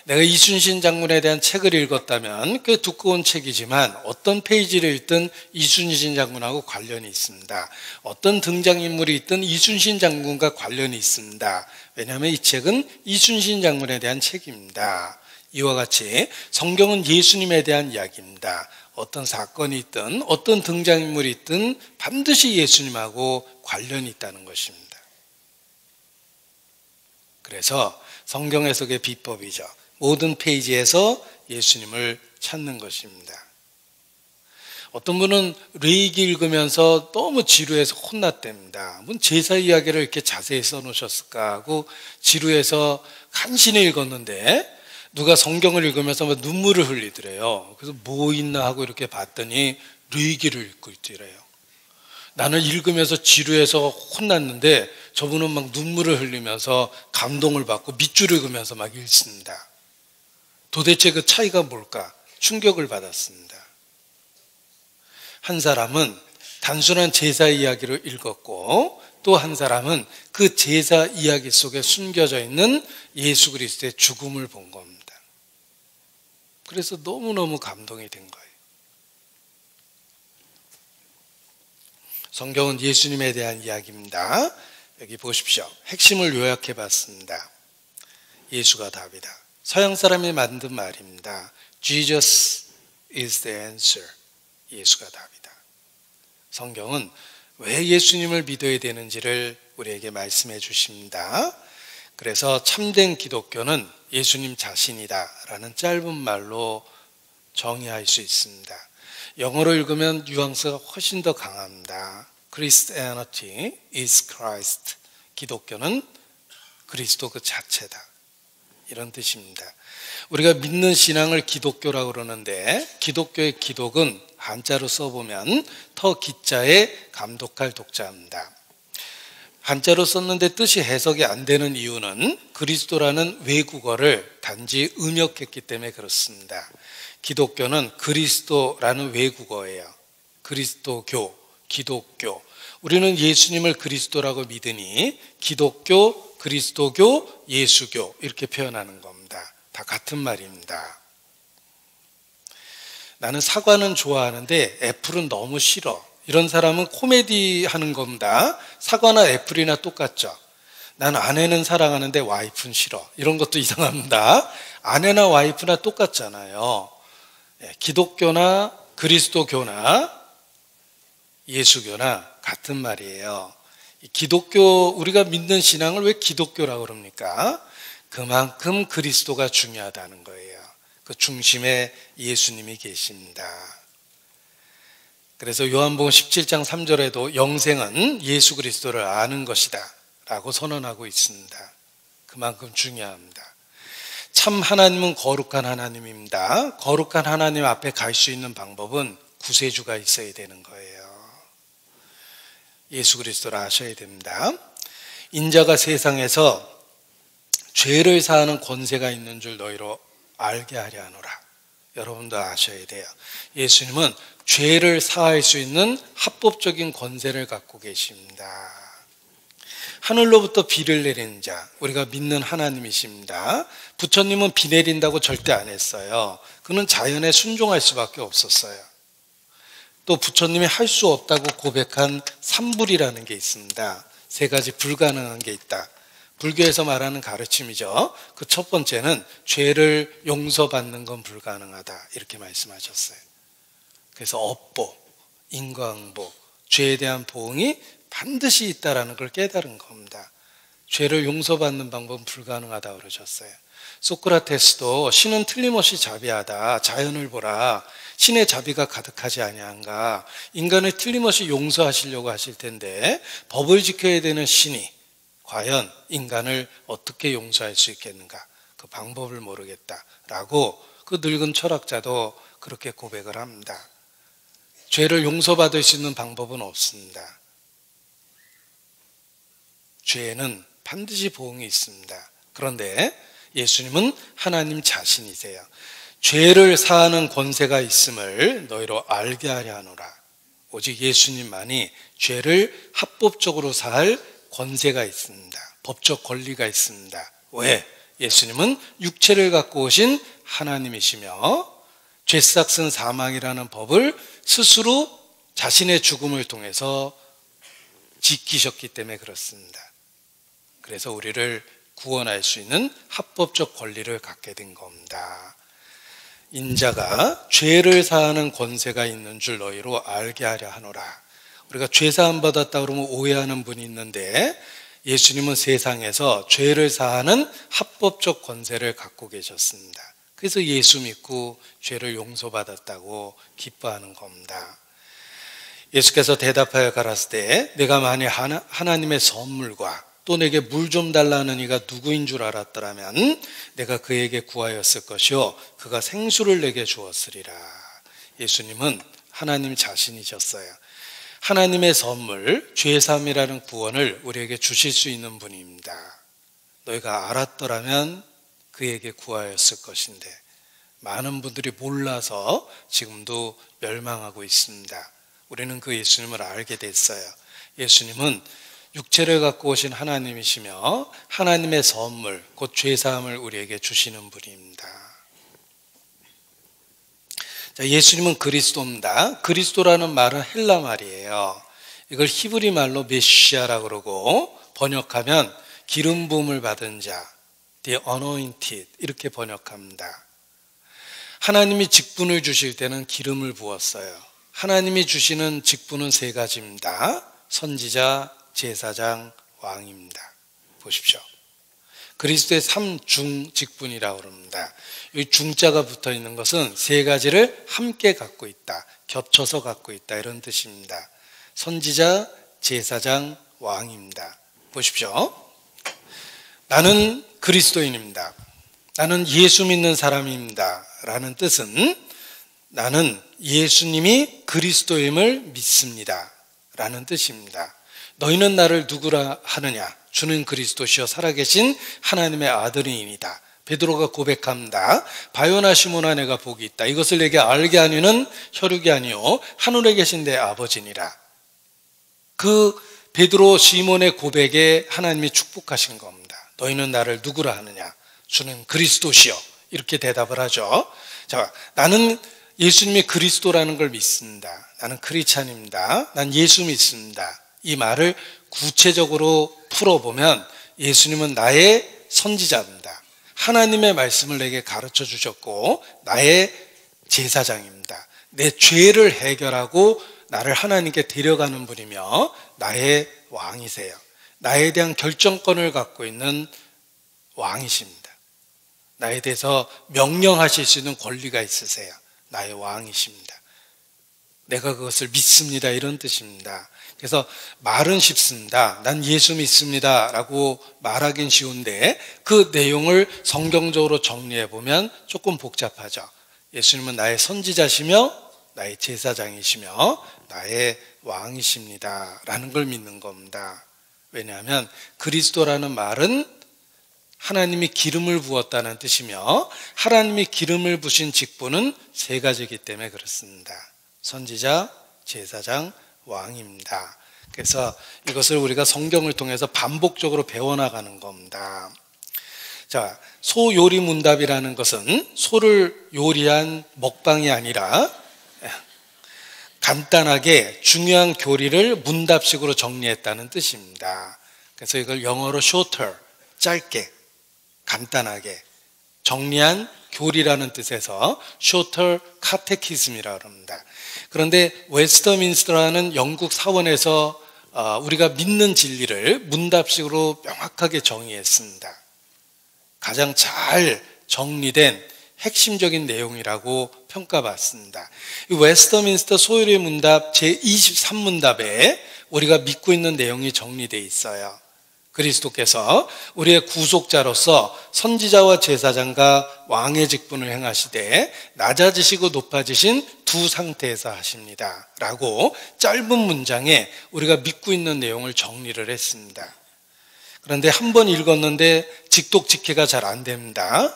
내가 이순신 장군에 대한 책을 읽었다면 꽤 두꺼운 책이지만 어떤 페이지를 읽든 이순신 장군하고 관련이 있습니다. 어떤 등장인물이 있든 이순신 장군과 관련이 있습니다. 왜냐하면 이 책은 이순신 장군에 대한 책입니다. 이와 같이 성경은 예수님에 대한 이야기입니다. 어떤 사건이 있든 어떤 등장인물이 있든 반드시 예수님하고 관련이 있다는 것입니다. 그래서 성경 해석의 비법이죠. 모든 페이지에서 예수님을 찾는 것입니다. 어떤 분은 레위기 읽으면서 너무 지루해서 혼났답니다. 문 제사 이야기를 이렇게 자세히 써놓으셨을까 하고 지루해서 간신히 읽었는데 누가 성경을 읽으면서 막 눈물을 흘리더래요. 그래서 뭐 있나 하고 이렇게 봤더니 레위기를 읽고 있더래요. 나는 읽으면서 지루해서 혼났는데 저분은 막 눈물을 흘리면서 감동을 받고 밑줄 읽으면서 막 읽습니다. 도대체 그 차이가 뭘까? 충격을 받았습니다. 한 사람은 단순한 제사 이야기를 읽었고 또 한 사람은 그 제사 이야기 속에 숨겨져 있는 예수 그리스도의 죽음을 본 겁니다. 그래서 너무너무 감동이 된 거예요. 성경은 예수님에 대한 이야기입니다. 여기 보십시오. 핵심을 요약해 봤습니다. 예수가 답이다. 서양 사람이 만든 말입니다. Jesus is the answer. 예수가 답이다. 성경은 왜 예수님을 믿어야 되는지를 우리에게 말씀해 주십니다. 그래서 참된 기독교는 예수님 자신이다 라는 짧은 말로 정의할 수 있습니다. 영어로 읽으면 뉘앙스가 훨씬 더 강합니다. Christianity is Christ. 기독교는 그리스도 그 자체다. 이런 뜻입니다. 우리가 믿는 신앙을 기독교라고 그러는데 기독교의 기독은 한자로 써보면 터 기자에 감독할 독자입니다. 한자로 썼는데 뜻이 해석이 안 되는 이유는 그리스도라는 외국어를 단지 음역했기 때문에 그렇습니다. 기독교는 그리스도라는 외국어예요. 그리스도교, 기독교. 우리는 예수님을 그리스도라고 믿으니 기독교, 그리스도교, 예수교 이렇게 표현하는 겁니다. 다 같은 말입니다. 나는 사과는 좋아하는데 애플은 너무 싫어. 이런 사람은 코미디 하는 겁니다. 사과나 애플이나 똑같죠. 난 아내는 사랑하는데 와이프는 싫어. 이런 것도 이상합니다. 아내나 와이프나 똑같잖아요. 기독교나 그리스도교나 예수교나 같은 말이에요. 기독교, 우리가 믿는 신앙을 왜 기독교라고 그럽니까? 그만큼 그리스도가 중요하다는 거예요. 그 중심에 예수님이 계십니다. 그래서 요한복음 17장 3절에도 영생은 예수 그리스도를 아는 것이다 라고 선언하고 있습니다. 그만큼 중요합니다. 참 하나님은 거룩한 하나님입니다. 거룩한 하나님 앞에 갈 수 있는 방법은 구세주가 있어야 되는 거예요. 예수 그리스도를 아셔야 됩니다. 인자가 세상에서 죄를 사하는 권세가 있는 줄 너희로 알게 하려 하노라. 여러분도 아셔야 돼요. 예수님은 죄를 사할 수 있는 합법적인 권세를 갖고 계십니다. 하늘로부터 비를 내리는 자, 우리가 믿는 하나님이십니다. 부처님은 비 내린다고 절대 안 했어요. 그는 자연에 순종할 수밖에 없었어요. 또 부처님이 할 수 없다고 고백한 삼불이라는 게 있습니다. 세 가지 불가능한 게 있다. 불교에서 말하는 가르침이죠. 그 첫 번째는 죄를 용서받는 건 불가능하다, 이렇게 말씀하셨어요. 그래서 업보, 인과응보, 죄에 대한 보응이 반드시 있다라는 걸 깨달은 겁니다. 죄를 용서받는 방법은 불가능하다 그러셨어요. 소크라테스도 신은 틀림없이 자비하다. 자연을 보라. 신의 자비가 가득하지 아니한가. 인간을 틀림없이 용서하시려고 하실 텐데 법을 지켜야 되는 신이 과연 인간을 어떻게 용서할 수 있겠는가. 그 방법을 모르겠다라고 그 늙은 철학자도 그렇게 고백을 합니다. 죄를 용서받을 수 있는 방법은 없습니다. 죄에는 반드시 보응이 있습니다. 그런데 예수님은 하나님 자신이세요. 죄를 사하는 권세가 있음을 너희로 알게 하려 하노라. 오직 예수님만이 죄를 합법적으로 사할 권세가 있습니다. 법적 권리가 있습니다. 왜? 예수님은 육체를 갖고 오신 하나님이시며 죄싹슨 사망이라는 법을 스스로 자신의 죽음을 통해서 지키셨기 때문에 그렇습니다. 그래서 우리를 구원할 수 있는 합법적 권리를 갖게 된 겁니다. 인자가 죄를 사하는 권세가 있는 줄 너희로 알게 하려 하노라. 우리가 죄 사함 받았다 그러면 오해하는 분이 있는데 예수님은 세상에서 죄를 사하는 합법적 권세를 갖고 계셨습니다. 그래서 예수 믿고 죄를 용서받았다고 기뻐하는 겁니다. 예수께서 대답하여 가라사대 때 내가 만일 하나님의 선물과 또 내게 물 좀 달라는 이가 누구인 줄 알았더라면 내가 그에게 구하였을 것이요 그가 생수를 내게 주었으리라. 예수님은 하나님 자신이셨어요. 하나님의 선물, 죄사함이라는 구원을 우리에게 주실 수 있는 분입니다. 너희가 알았더라면 그에게 구하였을 것인데 많은 분들이 몰라서 지금도 멸망하고 있습니다. 우리는 그 예수님을 알게 됐어요. 예수님은 육체를 갖고 오신 하나님이시며 하나님의 선물, 곧 죄사함을 우리에게 주시는 분입니다. 자, 예수님은 그리스도입니다. 그리스도라는 말은 헬라 말이에요. 이걸 히브리 말로 메시아라고 그러고 번역하면 기름 부음을 받은 자, the anointed 이렇게 번역합니다. 하나님이 직분을 주실 때는 기름을 부었어요. 하나님이 주시는 직분은 세 가지입니다. 선지자, 제사장, 왕입니다. 보십시오. 그리스도의 삼중 직분이라고 합니다. 이 중자가 붙어 있는 것은 세 가지를 함께 갖고 있다, 겹쳐서 갖고 있다 이런 뜻입니다. 선지자, 제사장, 왕입니다. 보십시오. 나는 그리스도인입니다. 나는 예수 믿는 사람입니다. 라는 뜻은 나는 예수님이 그리스도임을 믿습니다. 라는 뜻입니다. 너희는 나를 누구라 하느냐? 주는 그리스도시여 살아계신 하나님의 아들이니이다. 베드로가 고백합니다. 바요나 시몬아 내가 복이 있다. 이것을 내게 알게 하니는 혈육이 아니요 하늘에 계신 내 아버지니라. 그 베드로 시몬의 고백에 하나님이 축복하신 겁니다. 너희는 나를 누구라 하느냐? 주는 그리스도시여. 이렇게 대답을 하죠. 자, 나는 예수님이 그리스도라는 걸 믿습니다. 나는 크리스찬입니다. 난 예수 믿습니다. 이 말을 구체적으로 풀어보면 예수님은 나의 선지자입니다. 하나님의 말씀을 내게 가르쳐 주셨고 나의 제사장입니다. 내 죄를 해결하고 나를 하나님께 데려가는 분이며 나의 왕이세요. 나에 대한 결정권을 갖고 있는 왕이십니다. 나에 대해서 명령하실 수 있는 권리가 있으세요. 나의 왕이십니다. 내가 그것을 믿습니다, 이런 뜻입니다. 그래서 말은 쉽습니다. 난 예수 믿습니다 라고 말하긴 쉬운데 그 내용을 성경적으로 정리해 보면 조금 복잡하죠. 예수님은 나의 선지자시며 나의 제사장이시며 나의 왕이십니다 라는 걸 믿는 겁니다. 왜냐하면 그리스도라는 말은 하나님이 기름을 부었다는 뜻이며 하나님이 기름을 부신 직분은 세 가지이기 때문에 그렇습니다. 선지자, 제사장, 왕입니다. 그래서 이것을 우리가 성경을 통해서 반복적으로 배워나가는 겁니다. 자, 소요리 문답이라는 것은 소를 요리한 먹방이 아니라 간단하게 중요한 교리를 문답식으로 정리했다는 뜻입니다. 그래서 이걸 영어로 shorter, 짧게, 간단하게 정리한 교리라는 뜻에서 shorter catechism이라고 합니다. 그런데 웨스터민스터라는 영국 사원에서 우리가 믿는 진리를 문답식으로 명확하게 정의했습니다. 가장 잘 정리된 핵심적인 내용이라고 평가받습니다. 이 웨스터민스터 소요리 문답 제23문답에 우리가 믿고 있는 내용이 정리되어 있어요. 그리스도께서 우리의 구속자로서 선지자와 제사장과 왕의 직분을 행하시되 낮아지시고 높아지신 두 상태에서 하십니다 라고 짧은 문장에 우리가 믿고 있는 내용을 정리를 했습니다. 그런데 한 번 읽었는데 직독직해가 잘 안 됩니다.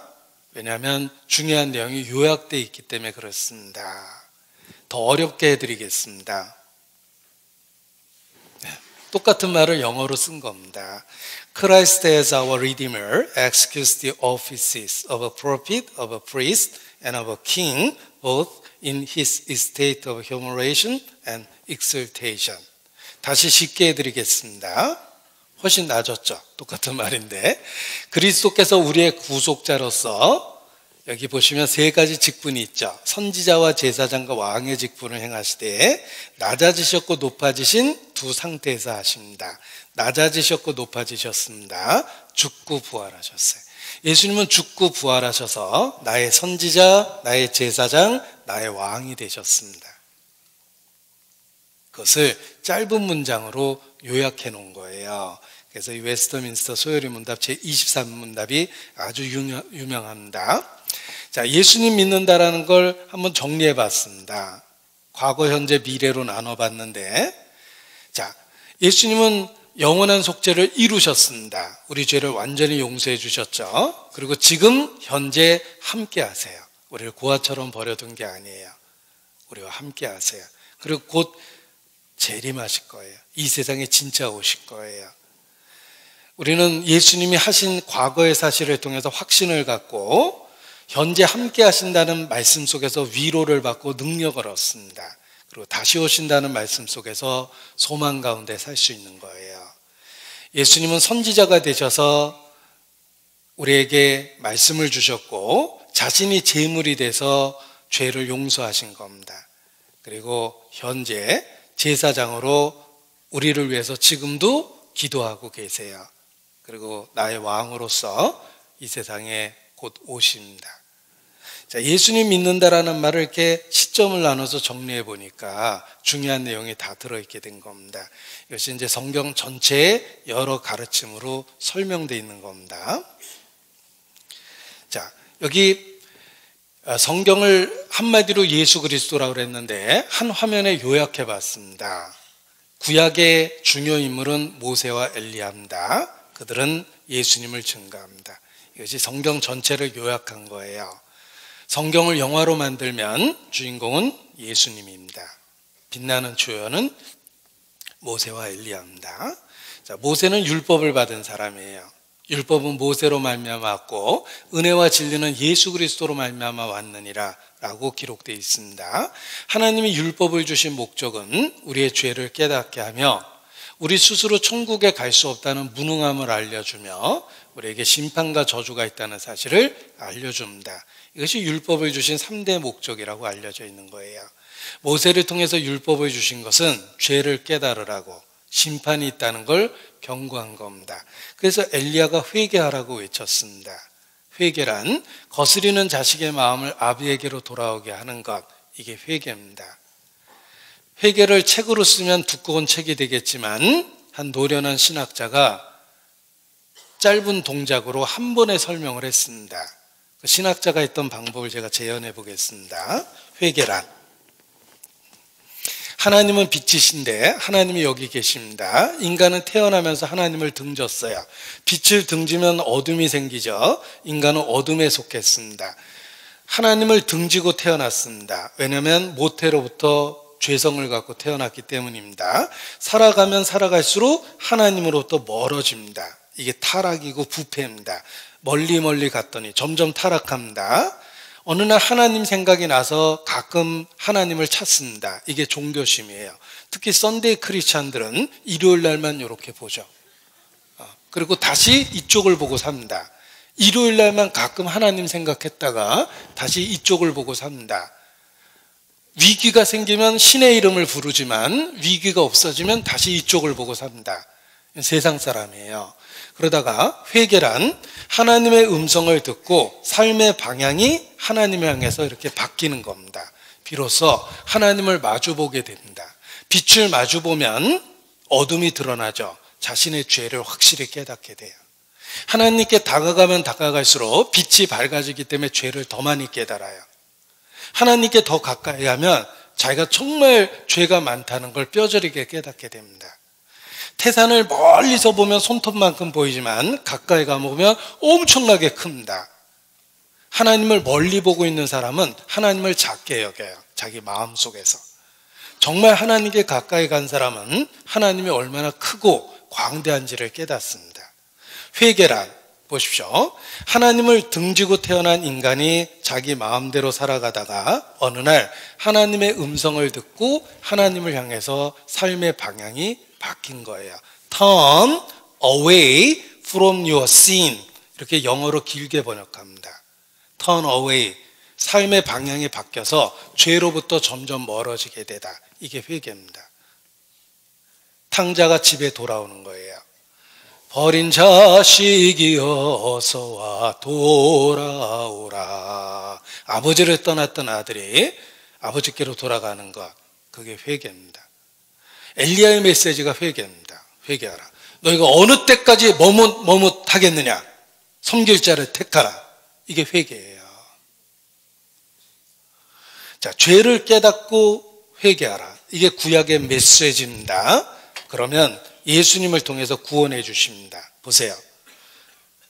왜냐하면 중요한 내용이 요약되어 있기 때문에 그렇습니다. 더 어렵게 해드리겠습니다. 똑같은 말을 영어로 쓴 겁니다. Christ as our Redeemer executes the offices of a prophet, of a priest, and of a king, both in his estate of humiliation and exaltation. 다시 쉽게 해드리겠습니다. 훨씬 나아졌죠. 똑같은 말인데 그리스도께서 우리의 구속자로서 여기 보시면 세 가지 직분이 있죠. 선지자와 제사장과 왕의 직분을 행하시되 낮아지셨고 높아지신 두 상태에서 하십니다. 낮아지셨고 높아지셨습니다. 죽고 부활하셨어요. 예수님은 죽고 부활하셔서 나의 선지자, 나의 제사장, 나의 왕이 되셨습니다. 그것을 짧은 문장으로 요약해 놓은 거예요. 그래서 이 웨스터민스터 소요리 문답 제23문답이 아주 유명합니다. 자, 예수님 믿는다라는 걸 한번 정리해 봤습니다. 과거, 현재, 미래로 나눠봤는데, 자, 예수님은 영원한 속죄를 이루셨습니다. 우리 죄를 완전히 용서해 주셨죠. 그리고 지금 현재 함께 하세요. 우리를 고아처럼 버려둔 게 아니에요. 우리와 함께 하세요. 그리고 곧 재림하실 거예요. 이 세상에 진짜 오실 거예요. 우리는 예수님이 하신 과거의 사실을 통해서 확신을 갖고 현재 함께 하신다는 말씀 속에서 위로를 받고 능력을 얻습니다. 그리고 다시 오신다는 말씀 속에서 소망 가운데 살 수 있는 거예요. 예수님은 선지자가 되셔서 우리에게 말씀을 주셨고 자신이 제물이 돼서 죄를 용서하신 겁니다. 그리고 현재 제사장으로 우리를 위해서 지금도 기도하고 계세요. 그리고 나의 왕으로서 이 세상에 곧 오십니다. 자, 예수님 믿는다라는 말을 이렇게 시점을 나눠서 정리해 보니까 중요한 내용이 다 들어있게 된 겁니다. 이것이 이제 성경 전체의 여러 가르침으로 설명되어 있는 겁니다. 자, 여기 성경을 한마디로 예수 그리스도라고 그랬는데 한 화면에 요약해 봤습니다. 구약의 중요 인물은 모세와 엘리야입니다. 그들은 예수님을 증거합니다. 이것이 성경 전체를 요약한 거예요. 성경을 영화로 만들면 주인공은 예수님입니다. 빛나는 주연은 모세와 엘리야입니다. 자, 모세는 율법을 받은 사람이에요. 율법은 모세로 말미암아 왔고 은혜와 진리는 예수 그리스도로 말미암아 왔느니라 라고 기록되어 있습니다. 하나님이 율법을 주신 목적은 우리의 죄를 깨닫게 하며 우리 스스로 천국에 갈 수 없다는 무능함을 알려주며 우리에게 심판과 저주가 있다는 사실을 알려줍니다. 이것이 율법을 주신 3대 목적이라고 알려져 있는 거예요. 모세를 통해서 율법을 주신 것은 죄를 깨달으라고 심판이 있다는 걸 경고한 겁니다. 그래서 엘리야가 회개하라고 외쳤습니다. 회개란 거스리는 자식의 마음을 아비에게로 돌아오게 하는 것, 이게 회개입니다. 회개를 책으로 쓰면 두꺼운 책이 되겠지만 한 노련한 신학자가 짧은 동작으로 한 번에 설명을 했습니다. 신학자가 했던 방법을 제가 재현해 보겠습니다. 회개란, 하나님은 빛이신데 하나님이 여기 계십니다. 인간은 태어나면서 하나님을 등졌어요. 빛을 등지면 어둠이 생기죠. 인간은 어둠에 속했습니다. 하나님을 등지고 태어났습니다. 왜냐하면 모태로부터 죄성을 갖고 태어났기 때문입니다. 살아가면 살아갈수록 하나님으로부터 멀어집니다. 이게 타락이고 부패입니다. 멀리 갔더니 점점 타락합니다. 어느 날 하나님 생각이 나서 가끔 하나님을 찾습니다. 이게 종교심이에요. 특히 썬데이 크리스찬들은 일요일 날만 이렇게 보죠. 그리고 다시 이쪽을 보고 삽니다. 일요일 날만 가끔 하나님 생각했다가 다시 이쪽을 보고 삽니다. 위기가 생기면 신의 이름을 부르지만 위기가 없어지면 다시 이쪽을 보고 삽니다. 세상 사람이에요. 그러다가 회개란 하나님의 음성을 듣고 삶의 방향이 하나님을 향해서 이렇게 바뀌는 겁니다. 비로소 하나님을 마주보게 됩니다. 빛을 마주보면 어둠이 드러나죠. 자신의 죄를 확실히 깨닫게 돼요. 하나님께 다가가면 다가갈수록 빛이 밝아지기 때문에 죄를 더 많이 깨달아요. 하나님께 더 가까이 하면 자기가 정말 죄가 많다는 걸 뼈저리게 깨닫게 됩니다. 태산을 멀리서 보면 손톱만큼 보이지만 가까이 가보면 엄청나게 큽니다. 하나님을 멀리 보고 있는 사람은 하나님을 작게 여겨요. 자기 마음속에서. 정말 하나님께 가까이 간 사람은 하나님이 얼마나 크고 광대한지를 깨닫습니다. 회개란, 보십시오. 하나님을 등지고 태어난 인간이 자기 마음대로 살아가다가 어느 날 하나님의 음성을 듣고 하나님을 향해서 삶의 방향이 바뀐 거예요. Turn away from your sin. 이렇게 영어로 길게 번역합니다. Turn away. 삶의 방향이 바뀌어서 죄로부터 점점 멀어지게 되다. 이게 회개입니다. 탕자가 집에 돌아오는 거예요. 버린 자식이 어서와 돌아오라. 아버지를 떠났던 아들이 아버지께로 돌아가는 것, 그게 회개입니다. 엘리야의 메시지가 회개입니다. 회개하라. 너희가 어느 때까지 머뭇하겠느냐? 섬길 자를 택하라. 이게 회개예요. 자, 죄를 깨닫고 회개하라. 이게 구약의 메시지입니다. 그러면 예수님을 통해서 구원해 주십니다. 보세요.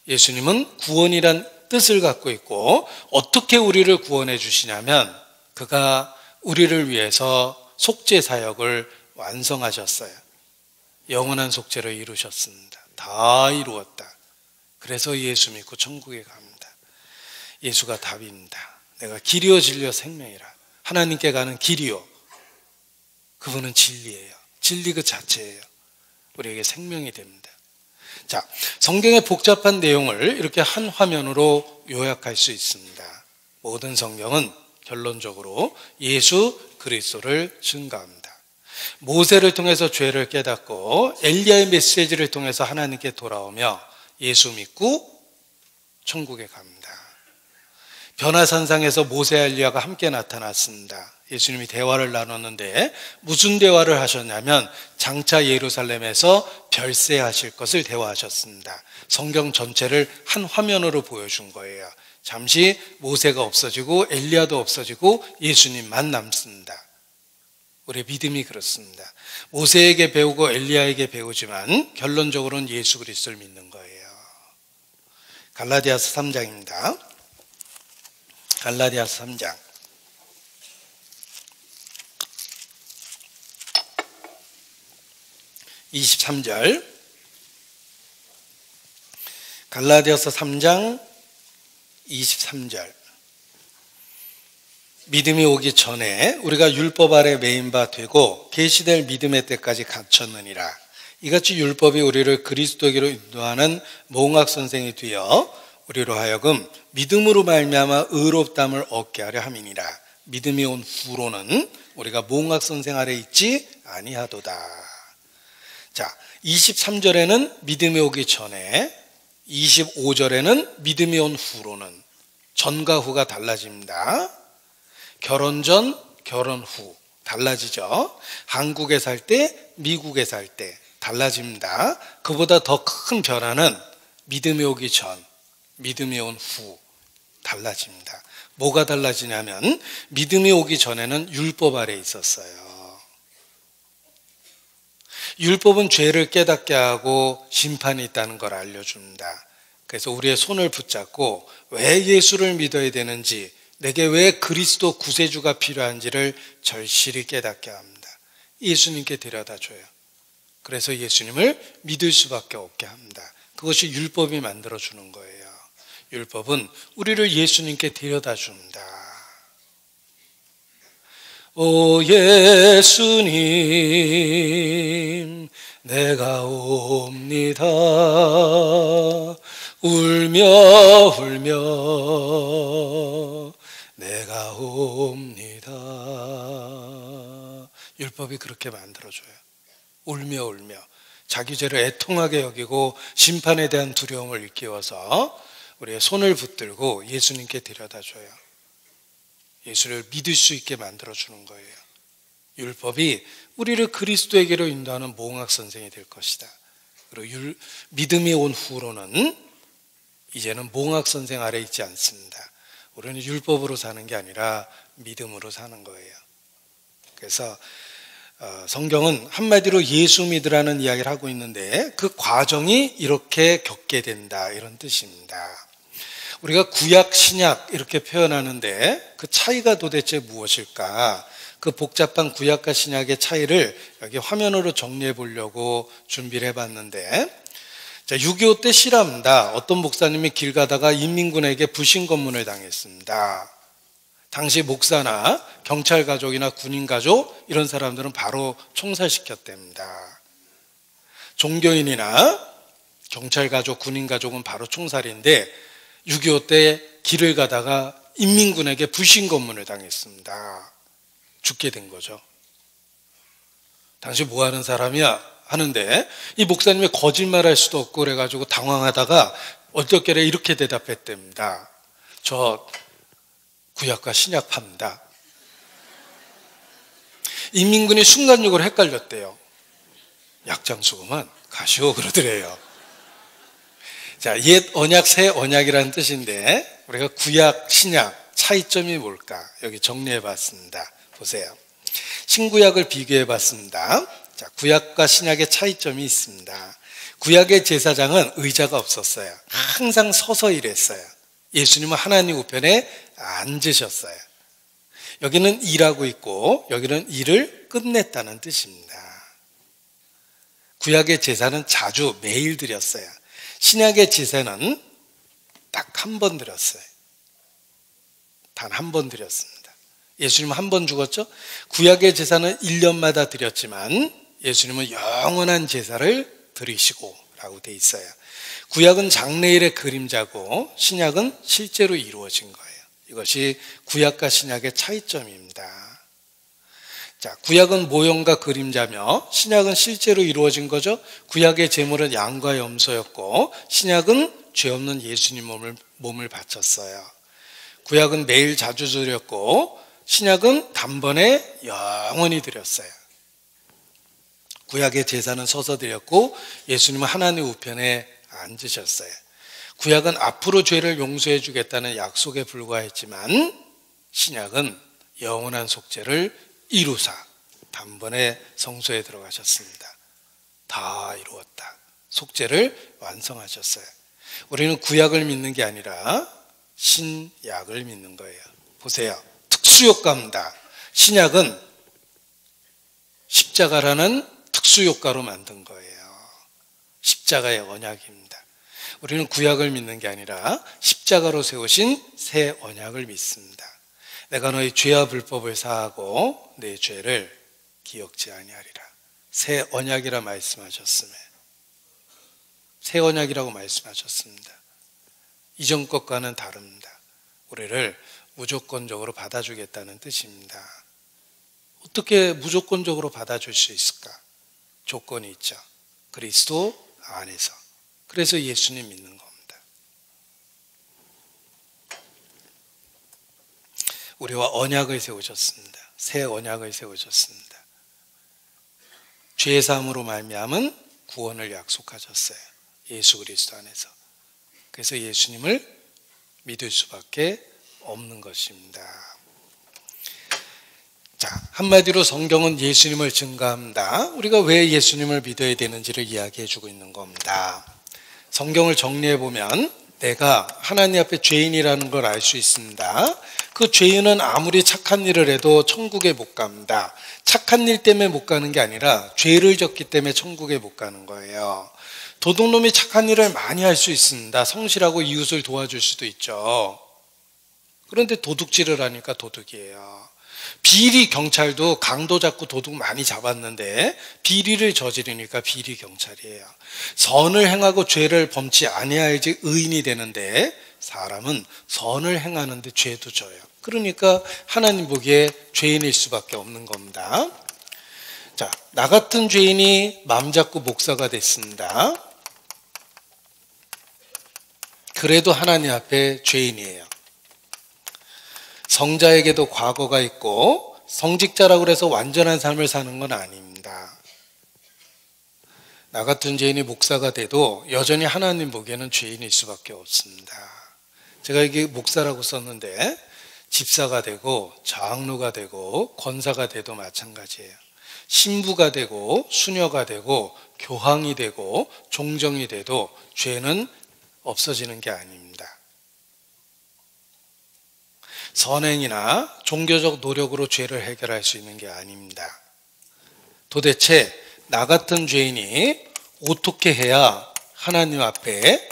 예수님은 구원이란 뜻을 갖고 있고 어떻게 우리를 구원해 주시냐면 그가 우리를 위해서 속죄 사역을 완성하셨어요. 영원한 속죄를 이루셨습니다. 다 이루었다. 그래서 예수 믿고 천국에 갑니다. 예수가 답입니다. 내가 길이요 진리요 생명이라. 하나님께 가는 길이요. 그분은 진리예요. 진리 그 자체예요. 우리에게 생명이 됩니다. 자, 성경의 복잡한 내용을 이렇게 한 화면으로 요약할 수 있습니다. 모든 성경은 결론적으로 예수 그리스도를 증거합니다. 모세를 통해서 죄를 깨닫고 엘리야의 메시지를 통해서 하나님께 돌아오며 예수 믿고 천국에 갑니다. 변화산상에서 모세와 엘리야가 함께 나타났습니다. 예수님이 대화를 나눴는데 무슨 대화를 하셨냐면 장차 예루살렘에서 별세하실 것을 대화하셨습니다. 성경 전체를 한 화면으로 보여준 거예요. 잠시 모세가 없어지고 엘리야도 없어지고 예수님만 남습니다. 우리의 믿음이 그렇습니다. 모세에게 배우고 엘리야에게 배우지만 결론적으로는 예수 그리스도를 믿는 거예요. 갈라디아서 3장입니다. 갈라디아서 3장. (23절) 갈라디아서 3장 23절. 믿음이 오기 전에 우리가 율법 아래 매인 바 되고 계시될 믿음의 때까지 갇혔느니라. 이같이 율법이 우리를 그리스도에게로 인도하는 몽학 선생이 되어 우리로 하여금 믿음으로 말미암아 의롭다함을 얻게 하려 함이니라. 믿음이 온 후로는 우리가 몽학 선생 아래 있지 아니하도다. 자, 23절에는 믿음이 오기 전에, 25절에는 믿음이 온 후로는, 전과 후가 달라집니다. 결혼 전, 결혼 후 달라지죠. 한국에 살 때, 미국에 살 때 달라집니다. 그보다 더 큰 변화는 믿음이 오기 전, 믿음이 온 후 달라집니다. 뭐가 달라지냐면 믿음이 오기 전에는 율법 아래에 있었어요. 율법은 죄를 깨닫게 하고 심판이 있다는 걸 알려줍니다. 그래서 우리의 손을 붙잡고 왜 예수를 믿어야 되는지, 내게 왜 그리스도 구세주가 필요한지를 절실히 깨닫게 합니다. 예수님께 데려다 줘요. 그래서 예수님을 믿을 수밖에 없게 합니다. 그것이 율법이 만들어주는 거예요. 율법은 우리를 예수님께 데려다 줍니다. 오 예수님, 내가 옵니다. 울며 울며 내가 옵니다. 율법이 그렇게 만들어줘요. 울며 울며 자기 죄를 애통하게 여기고 심판에 대한 두려움을 일깨워서 우리의 손을 붙들고 예수님께 데려다 줘요. 예수를 믿을 수 있게 만들어주는 거예요. 율법이 우리를 그리스도에게로 인도하는 몽학 선생이 될 것이다. 그리고 믿음이 온 후로는 이제는 몽학 선생 아래 있지 않습니다. 우리는 율법으로 사는 게 아니라 믿음으로 사는 거예요. 그래서 성경은 한마디로 예수 믿으라는 이야기를 하고 있는데 그 과정이 이렇게 겪게 된다, 이런 뜻입니다. 우리가 구약, 신약 이렇게 표현하는데 그 차이가 도대체 무엇일까? 그 복잡한 구약과 신약의 차이를 여기 화면으로 정리해 보려고 준비를 해봤는데, 자, 6.25 때 실화입니다. 어떤 목사님이 길 가다가 인민군에게 불신검문을 당했습니다. 당시 목사나 경찰 가족이나 군인 가족 이런 사람들은 바로 총살시켰답니다. 종교인이나 경찰 가족, 군인 가족은 바로 총살인데 6.25 때 길을 가다가 인민군에게 불신검문을 당했습니다. 죽게 된 거죠. 당시 뭐 하는 사람이야? 하는데 이 목사님이 거짓말할 수도 없고 그래가지고 당황하다가 어떻게 이렇게 대답했답니다. 저 구약과 신약파입니다. 인민군이 순간적으로 헷갈렸대요. 약장수구만 가시오 그러더래요. 자, 옛 언약, 새 언약이라는 뜻인데 우리가 구약, 신약 차이점이 뭘까? 여기 정리해 봤습니다. 보세요. 신구약을 비교해 봤습니다. 자, 구약과 신약의 차이점이 있습니다. 구약의 제사장은 의자가 없었어요. 항상 서서 일했어요. 예수님은 하나님 우편에 앉으셨어요. 여기는 일하고 있고 여기는 일을 끝냈다는 뜻입니다. 구약의 제사는 자주 매일 드렸어요. 신약의 제사는 딱 한 번 드렸어요. 단 한 번 드렸습니다. 예수님은 한 번 죽었죠? 구약의 제사는 1년마다 드렸지만 예수님은 영원한 제사를 드리시고 라고 돼 있어요. 구약은 장래일의 그림자고 신약은 실제로 이루어진 거예요. 이것이 구약과 신약의 차이점입니다. 자, 구약은 모형과 그림자며 신약은 실제로 이루어진 거죠. 구약의 제물은 양과 염소였고 신약은 죄 없는 예수님 몸을 바쳤어요. 구약은 매일 자주 드렸고 신약은 단번에 영원히 드렸어요. 구약의 제사는 서서 드렸고 예수님은 하나님 우편에 앉으셨어요. 구약은 앞으로 죄를 용서해 주겠다는 약속에 불과했지만 신약은 영원한 속죄를 이루사 단번에 성소에 들어가셨습니다. 다 이루었다. 속죄를 완성하셨어요. 우리는 구약을 믿는 게 아니라 신약을 믿는 거예요. 보세요. 특수효과입니다. 신약은 십자가라는 특수효과로 만든 거예요. 십자가의 언약입니다. 우리는 구약을 믿는 게 아니라 십자가로 세우신 새 언약을 믿습니다. 내가 너희 죄와 불법을 사하고 내 죄를 기억지 아니하리라. 새 언약이라 말씀하셨음에 새 언약이라고 말씀하셨습니다. 이전 것과는 다릅니다. 우리를 무조건적으로 받아주겠다는 뜻입니다. 어떻게 무조건적으로 받아줄 수 있을까? 조건이 있죠. 그리스도 안에서. 그래서 예수님 믿는 겁니다. 우리와 언약을 세우셨습니다. 새 언약을 세우셨습니다. 죄 사함으로 말미암은 구원을 약속하셨어요. 예수 그리스도 안에서. 그래서 예수님을 믿을 수밖에 없는 것입니다. 자, 한마디로 성경은 예수님을 증거합니다. 우리가 왜 예수님을 믿어야 되는지를 이야기해 주고 있는 겁니다. 성경을 정리해 보면 내가 하나님 앞에 죄인이라는 걸 알 수 있습니다. 그 죄인은 아무리 착한 일을 해도 천국에 못 갑니다. 착한 일 때문에 못 가는 게 아니라 죄를 졌기 때문에 천국에 못 가는 거예요. 도둑놈이 착한 일을 많이 할 수 있습니다. 성실하고 이웃을 도와줄 수도 있죠. 그런데 도둑질을 하니까 도둑이에요. 비리 경찰도 강도 잡고 도둑 많이 잡았는데 비리를 저지르니까 비리 경찰이에요. 선을 행하고 죄를 범치 아니해야지 의인이 되는데 사람은 선을 행하는데 죄도 져요. 그러니까 하나님 보기에 죄인일 수밖에 없는 겁니다. 자, 나 같은 죄인이 마음 잡고 목사가 됐습니다. 그래도 하나님 앞에 죄인이에요. 성자에게도 과거가 있고 성직자라고 해서 완전한 삶을 사는 건 아닙니다. 나 같은 죄인이 목사가 돼도 여전히 하나님 보기에는 죄인일 수밖에 없습니다. 제가 이게 목사라고 썼는데 집사가 되고 장로가 되고 권사가 돼도 마찬가지예요. 신부가 되고 수녀가 되고 교황이 되고 종정이 돼도 죄는 없어지는 게 아닙니다. 선행이나 종교적 노력으로 죄를 해결할 수 있는 게 아닙니다. 도대체 나 같은 죄인이 어떻게 해야 하나님 앞에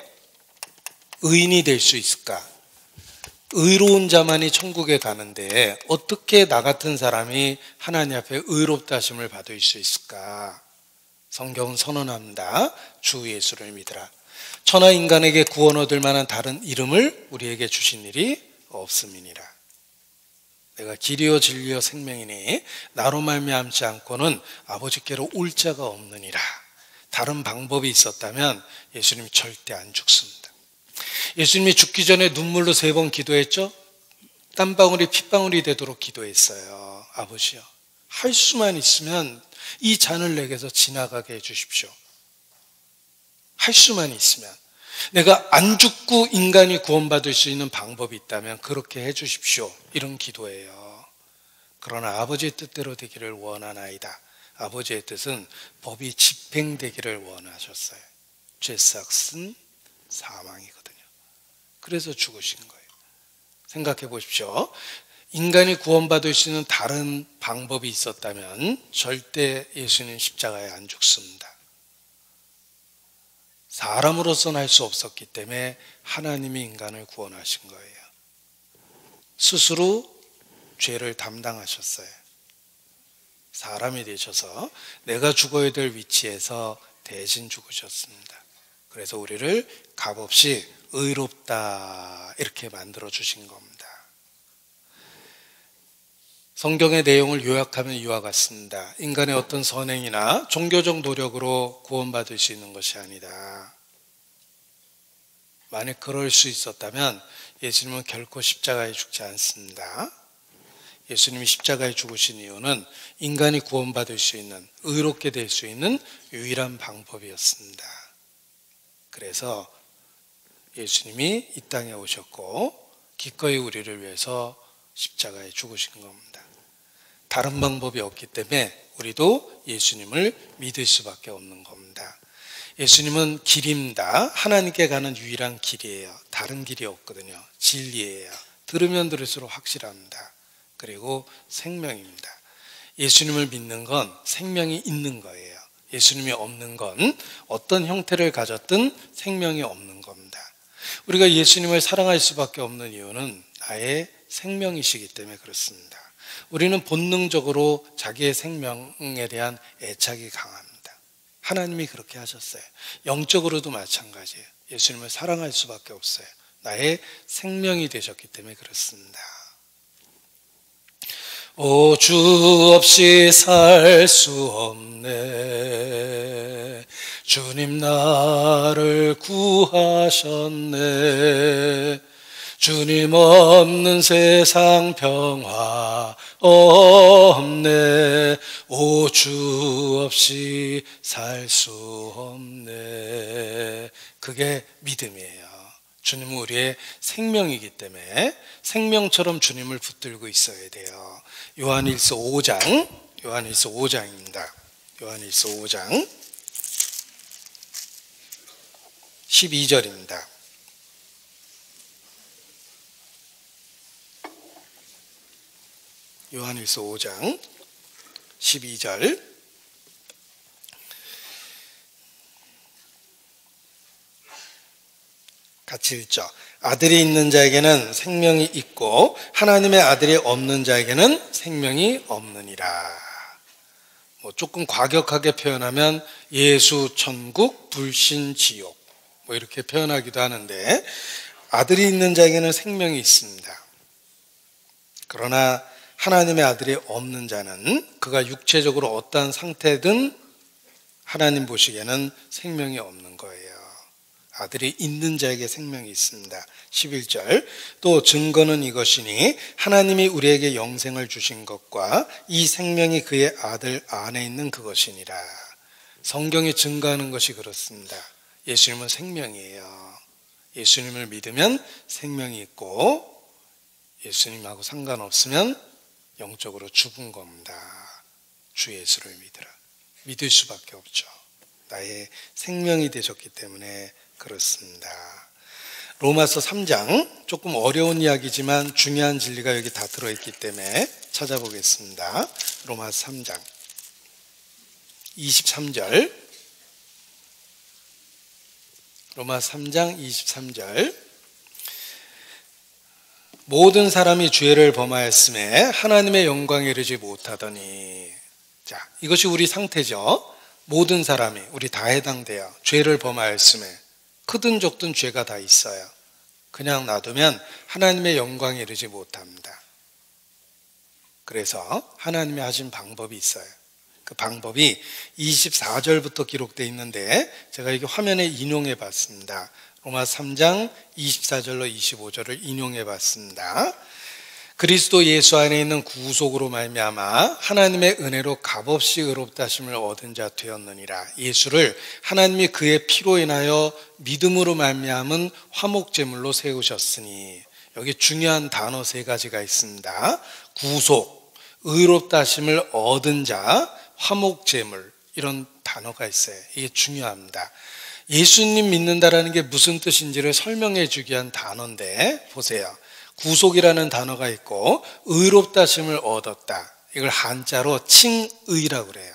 의인이 될 수 있을까? 의로운 자만이 천국에 가는데 어떻게 나 같은 사람이 하나님 앞에 의롭다 하심을 받을 수 있을까? 성경은 선언합니다. 주 예수를 믿으라. 천하 인간에게 구원 얻을 만한 다른 이름을 우리에게 주신 일이 없음이니라. 내가 길이요 진리요 생명이니 나로 말미암지 않고는 아버지께로 올 자가 없느니라. 다른 방법이 있었다면 예수님이 절대 안 죽습니다. 예수님이 죽기 전에 눈물로 3번 기도했죠. 땀방울이 핏방울이 되도록 기도했어요. 아버지요, 할 수만 있으면 이 잔을 내게서 지나가게 해주십시오. 할 수만 있으면, 내가 안 죽고 인간이 구원받을 수 있는 방법이 있다면 그렇게 해주십시오. 이런 기도예요. 그러나 아버지의 뜻대로 되기를 원하나이다. 아버지의 뜻은 법이 집행되기를 원하셨어요. 죄삭은 사망이거든요. 그래서 죽으신 거예요. 생각해 보십시오. 인간이 구원받을 수 있는 다른 방법이 있었다면 절대 예수님 십자가에 안 죽습니다. 사람으로서는 할 수 없었기 때문에 하나님이 인간을 구원하신 거예요. 스스로 죄를 담당하셨어요. 사람이 되셔서 내가 죽어야 될 위치에서 대신 죽으셨습니다. 그래서 우리를 값없이 의롭다 이렇게 만들어 주신 겁니다. 성경의 내용을 요약하면 이와 같습니다. 인간의 어떤 선행이나 종교적 노력으로 구원받을 수 있는 것이 아니다. 만약 그럴 수 있었다면 예수님은 결코 십자가에 죽지 않습니다. 예수님이 십자가에 죽으신 이유는 인간이 구원받을 수 있는, 의롭게 될 수 있는 유일한 방법이었습니다. 그래서 예수님이 이 땅에 오셨고 기꺼이 우리를 위해서 십자가에 죽으신 겁니다. 다른 방법이 없기 때문에 우리도 예수님을 믿을 수밖에 없는 겁니다. 예수님은 길입니다. 하나님께 가는 유일한 길이에요. 다른 길이 없거든요. 진리예요. 들으면 들을수록 확실합니다. 그리고 생명입니다. 예수님을 믿는 건 생명이 있는 거예요. 예수님이 없는 건 어떤 형태를 가졌든 생명이 없는 겁니다. 우리가 예수님을 사랑할 수밖에 없는 이유는 나의 생명이시기 때문에 그렇습니다. 우리는 본능적으로 자기의 생명에 대한 애착이 강합니다. 하나님이 그렇게 하셨어요. 영적으로도 마찬가지예요. 예수님을 사랑할 수밖에 없어요. 나의 생명이 되셨기 때문에 그렇습니다. 오, 주 없이 살 수 없네. 주님 나를 구하셨네. 주님 없는 세상 평화 없네. 오 주 없이 살 수 없네. 그게 믿음이에요. 주님은 우리의 생명이기 때문에 생명처럼 주님을 붙들고 있어야 돼요. 요한일서 5장입니다. 요한일서 5장 12절입니다. 요한일서 5장 12절 같이 읽죠. 아들이 있는 자에게는 생명이 있고 하나님의 아들이 없는 자에게는 생명이 없느니라. 조금 과격하게 표현하면 예수 천국, 불신 지옥 이렇게 표현하기도 하는데, 아들이 있는 자에게는 생명이 있습니다. 그러나 하나님의 아들이 없는 자는 그가 육체적으로 어떠한 상태든 하나님 보시기에는 생명이 없는 거예요. 아들이 있는 자에게 생명이 있습니다. 11절 또 증거는 이것이니 하나님이 우리에게 영생을 주신 것과 이 생명이 그의 아들 안에 있는 그것이니라. 성경이 증거하는 것이 그렇습니다. 예수님은 생명이에요. 예수님을 믿으면 생명이 있고 예수님하고 상관없으면 영적으로 죽은 겁니다. 주 예수를 믿으라. 믿을 수밖에 없죠. 나의 생명이 되셨기 때문에 그렇습니다. 로마서 3장, 조금 어려운 이야기지만 중요한 진리가 여기 다 들어있기 때문에 찾아보겠습니다. 로마서 3장 23절, 로마서 3장 23절 모든 사람이 죄를 범하였음에 하나님의 영광에 이르지 못하더니. 자, 이것이 우리 상태죠. 모든 사람이, 우리 다 해당돼요. 죄를 범하였음에. 크든 적든 죄가 다 있어요. 그냥 놔두면 하나님의 영광에 이르지 못합니다. 그래서 하나님이 하신 방법이 있어요. 그 방법이 24절부터 기록되어 있는데 제가 이게 화면에 인용해 봤습니다. 로마서 3장 24절로 25절을 인용해 봤습니다. 그리스도 예수 안에 있는 구속으로 말미암아 하나님의 은혜로 값없이 의롭다 하심을 얻은 자 되었느니라. 예수를 하나님이 그의 피로 인하여 믿음으로 말미암은 화목제물로 세우셨으니. 여기 중요한 단어 세 가지가 있습니다. 구속, 의롭다 하심을 얻은 자, 화목제물, 이런 단어가 있어요. 이게 중요합니다. 예수님 믿는다라는 게 무슨 뜻인지를 설명해 주기 위한 단어인데, 보세요. 구속이라는 단어가 있고 의롭다 하심을 얻었다. 이걸 한자로 칭의라고 그래요.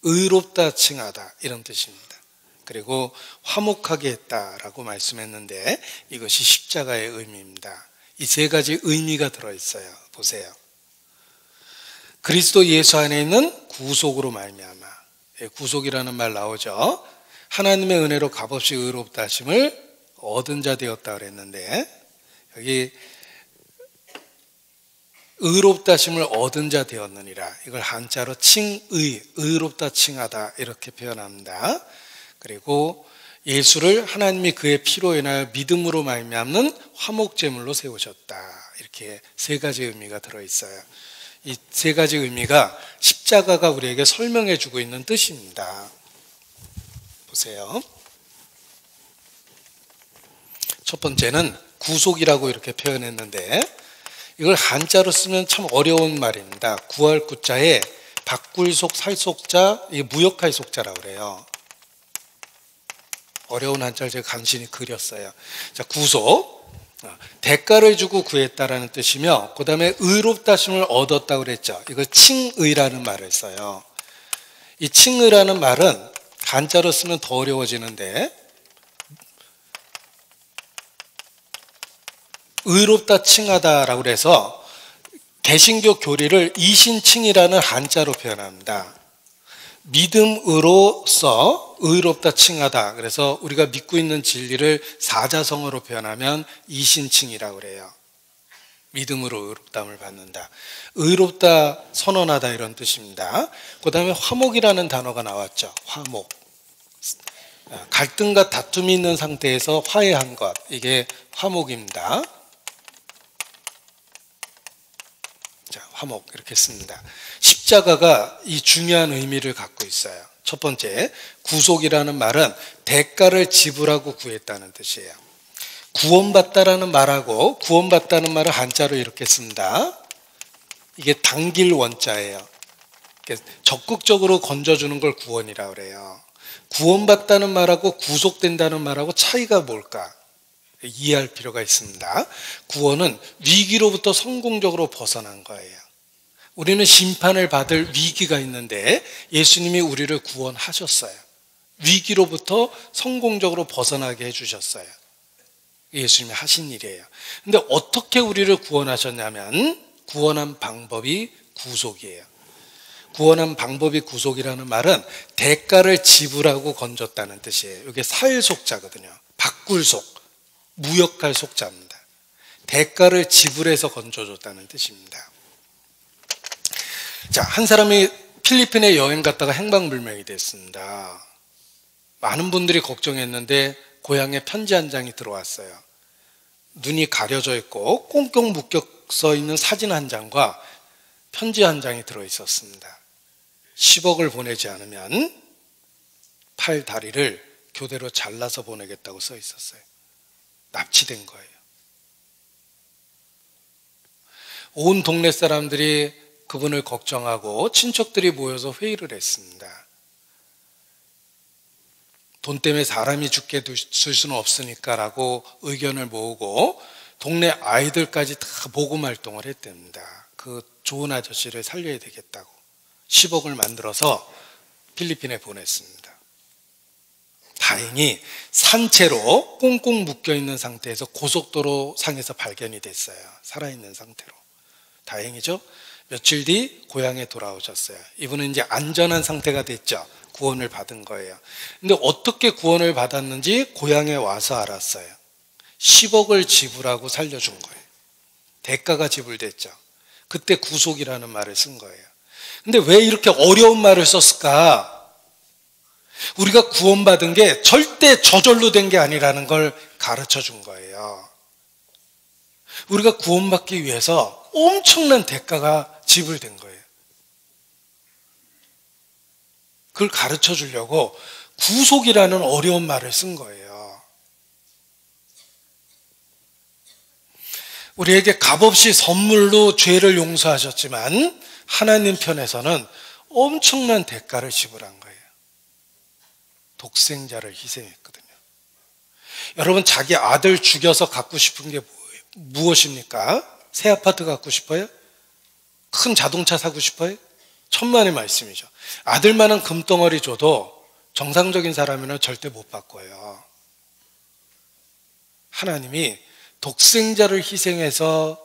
의롭다 칭하다, 이런 뜻입니다. 그리고 화목하게 했다라고 말씀했는데 이것이 십자가의 의미입니다. 이 세 가지 의미가 들어있어요. 보세요. 그리스도 예수 안에 있는 구속으로 말미암아. 구속이라는 말 나오죠. 하나님의 은혜로 값없이 의롭다 하심을 얻은 자 되었다 그랬는데, 여기 의롭다 하심을 얻은 자 되었느니라. 이걸 한자로 칭의, 의롭다 칭하다, 이렇게 표현합니다. 그리고 예수를 하나님이 그의 피로 인하여 믿음으로 말미암는 화목제물로 세우셨다. 이렇게 세 가지 의미가 들어있어요. 이 세 가지 의미가 십자가가 우리에게 설명해 주고 있는 뜻입니다. 보세요. 첫 번째는 구속이라고 이렇게 표현했는데, 이걸 한자로 쓰면 참 어려운 말입니다. 구할 구자에 박굴속 살속자, 이게 무역할 속자라고 그래요. 어려운 한자를 제가 간신히 그렸어요. 자, 구속, 대가를 주고 구했다라는 뜻이며, 그 다음에 의롭다 하심을 얻었다고 그랬죠. 이걸 칭의라는 말을 써요. 이 칭의라는 말은 한자로 쓰면 더 어려워지는데, 의롭다 칭하다라고 해서 개신교 교리를 이신칭이라는 한자로 표현합니다. 믿음으로써 의롭다 칭하다. 그래서 우리가 믿고 있는 진리를 사자성어로 표현하면 이신칭이라고 그래요. 믿음으로 의롭다함을 받는다. 의롭다 선언하다, 이런 뜻입니다. 그 다음에 화목이라는 단어가 나왔죠. 화목. 갈등과 다툼이 있는 상태에서 화해한 것, 이게 화목입니다. 자, 화목 이렇게 씁니다. 십자가가 이 중요한 의미를 갖고 있어요. 첫 번째, 구속이라는 말은 대가를 지불하고 구했다는 뜻이에요. 구원받다라는 말하고 구원받다는 말을 한자로 이렇게 씁니다. 이게 당길 원자예요. 적극적으로 건져주는 걸 구원이라고 그래요. 구원받다는 말하고 구속된다는 말하고 차이가 뭘까? 이해할 필요가 있습니다. 구원은 위기로부터 성공적으로 벗어난 거예요. 우리는 심판을 받을 위기가 있는데 예수님이 우리를 구원하셨어요. 위기로부터 성공적으로 벗어나게 해주셨어요. 예수님이 하신 일이에요. 근데 어떻게 우리를 구원하셨냐면 구원한 방법이 구속이에요. 구원한 방법이 구속이라는 말은 대가를 지불하고 건졌다는 뜻이에요. 이게 사일속자거든요. 바꿀 속, 무역할 속자입니다. 대가를 지불해서 건져줬다는 뜻입니다. 자, 한 사람이 필리핀에 여행 갔다가 행방불명이 됐습니다. 많은 분들이 걱정했는데 고향에 편지 한 장이 들어왔어요. 눈이 가려져 있고 꽁꽁 묶여 써 있는 사진 한 장과 편지 한 장이 들어있었습니다. 10억을 보내지 않으면 팔 다리를 교대로 잘라서 보내겠다고 써 있었어요. 납치된 거예요. 온 동네 사람들이 그분을 걱정하고 친척들이 모여서 회의를 했습니다. 돈 때문에 사람이 죽게 둘 수는 없으니까 라고 의견을 모으고 동네 아이들까지 다 모금 활동을 했답니다. 그 좋은 아저씨를 살려야 되겠다고 10억을 만들어서 필리핀에 보냈습니다. 다행히 산채로 꽁꽁 묶여있는 상태에서 고속도로 상에서 발견이 됐어요. 살아있는 상태로. 다행이죠? 며칠 뒤 고향에 돌아오셨어요. 이분은 이제 안전한 상태가 됐죠. 구원을 받은 거예요. 근데 어떻게 구원을 받았는지 고향에 와서 알았어요. 10억을 지불하고 살려준 거예요. 대가가 지불됐죠. 그때 구속이라는 말을 쓴 거예요. 근데 왜 이렇게 어려운 말을 썼을까? 우리가 구원받은 게 절대 저절로 된 게 아니라는 걸 가르쳐 준 거예요. 우리가 구원받기 위해서 엄청난 대가가 지불된 거예요. 그걸 가르쳐 주려고 구속이라는 어려운 말을 쓴 거예요. 우리에게 값없이 선물로 죄를 용서하셨지만 하나님 편에서는 엄청난 대가를 지불한 거예요. 독생자를 희생했거든요. 여러분, 자기 아들 죽여서 갖고 싶은 게 무엇입니까? 새 아파트 갖고 싶어요? 큰 자동차 사고 싶어요? 천만의 말씀이죠. 아들만한 금덩어리 줘도 정상적인 사람이면 절대 못 바꿔요. 하나님이 독생자를 희생해서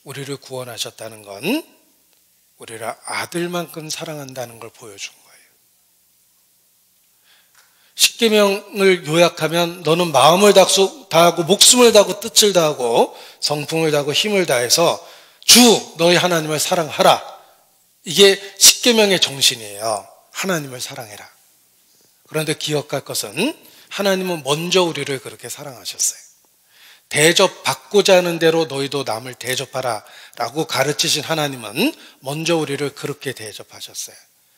우리를 구원하셨다는 건 우리를 아들만큼 사랑한다는 걸 보여준 거예요. 십계명을 요약하면 너는 마음을 다하고 목숨을 다하고 뜻을 다하고 성품을 다하고 힘을 다해서 주 너희 하나님을 사랑하라. 이게 십계명의 정신이에요. 하나님을 사랑해라. 그런데 기억할 것은 하나님은 먼저 우리를 그렇게 사랑하셨어요. 대접받고자 하는 대로 너희도 남을 대접하라 라고 가르치신 하나님은 먼저 우리를 그렇게 대접하셨어요.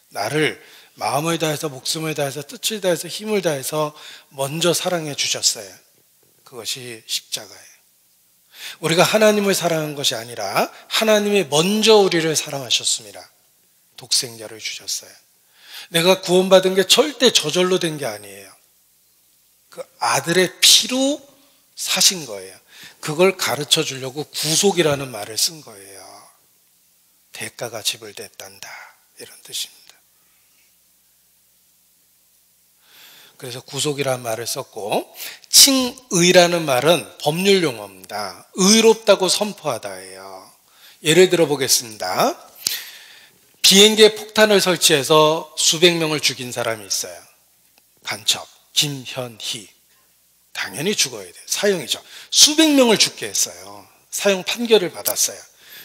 나를 마음을 다해서 목숨을 다해서 뜻을 다해서 힘을 다해서 먼저 사랑해 주셨어요. 그것이 십자가예요. 우리가 하나님을 사랑한 것이 아니라 하나님이 먼저 우리를 사랑하셨습니다. 독생자를 주셨어요. 내가 구원받은 게 절대 저절로 된 게 아니에요. 그 아들의 피로 사신 거예요. 그걸 가르쳐 주려고 구속이라는 말을 쓴 거예요. 대가가 지불됐단다, 이런 뜻입니다. 그래서 구속이라는 말을 썼고, 칭의라는 말은 법률 용어입니다. 의롭다고 선포하다예요. 예를 들어 보겠습니다. 비행기에 폭탄을 설치해서 수백 명을 죽인 사람이 있어요. 간첩 김현희. 당연히 죽어야 돼요. 사형이죠. 수백 명을 죽게 했어요. 사형 판결을 받았어요.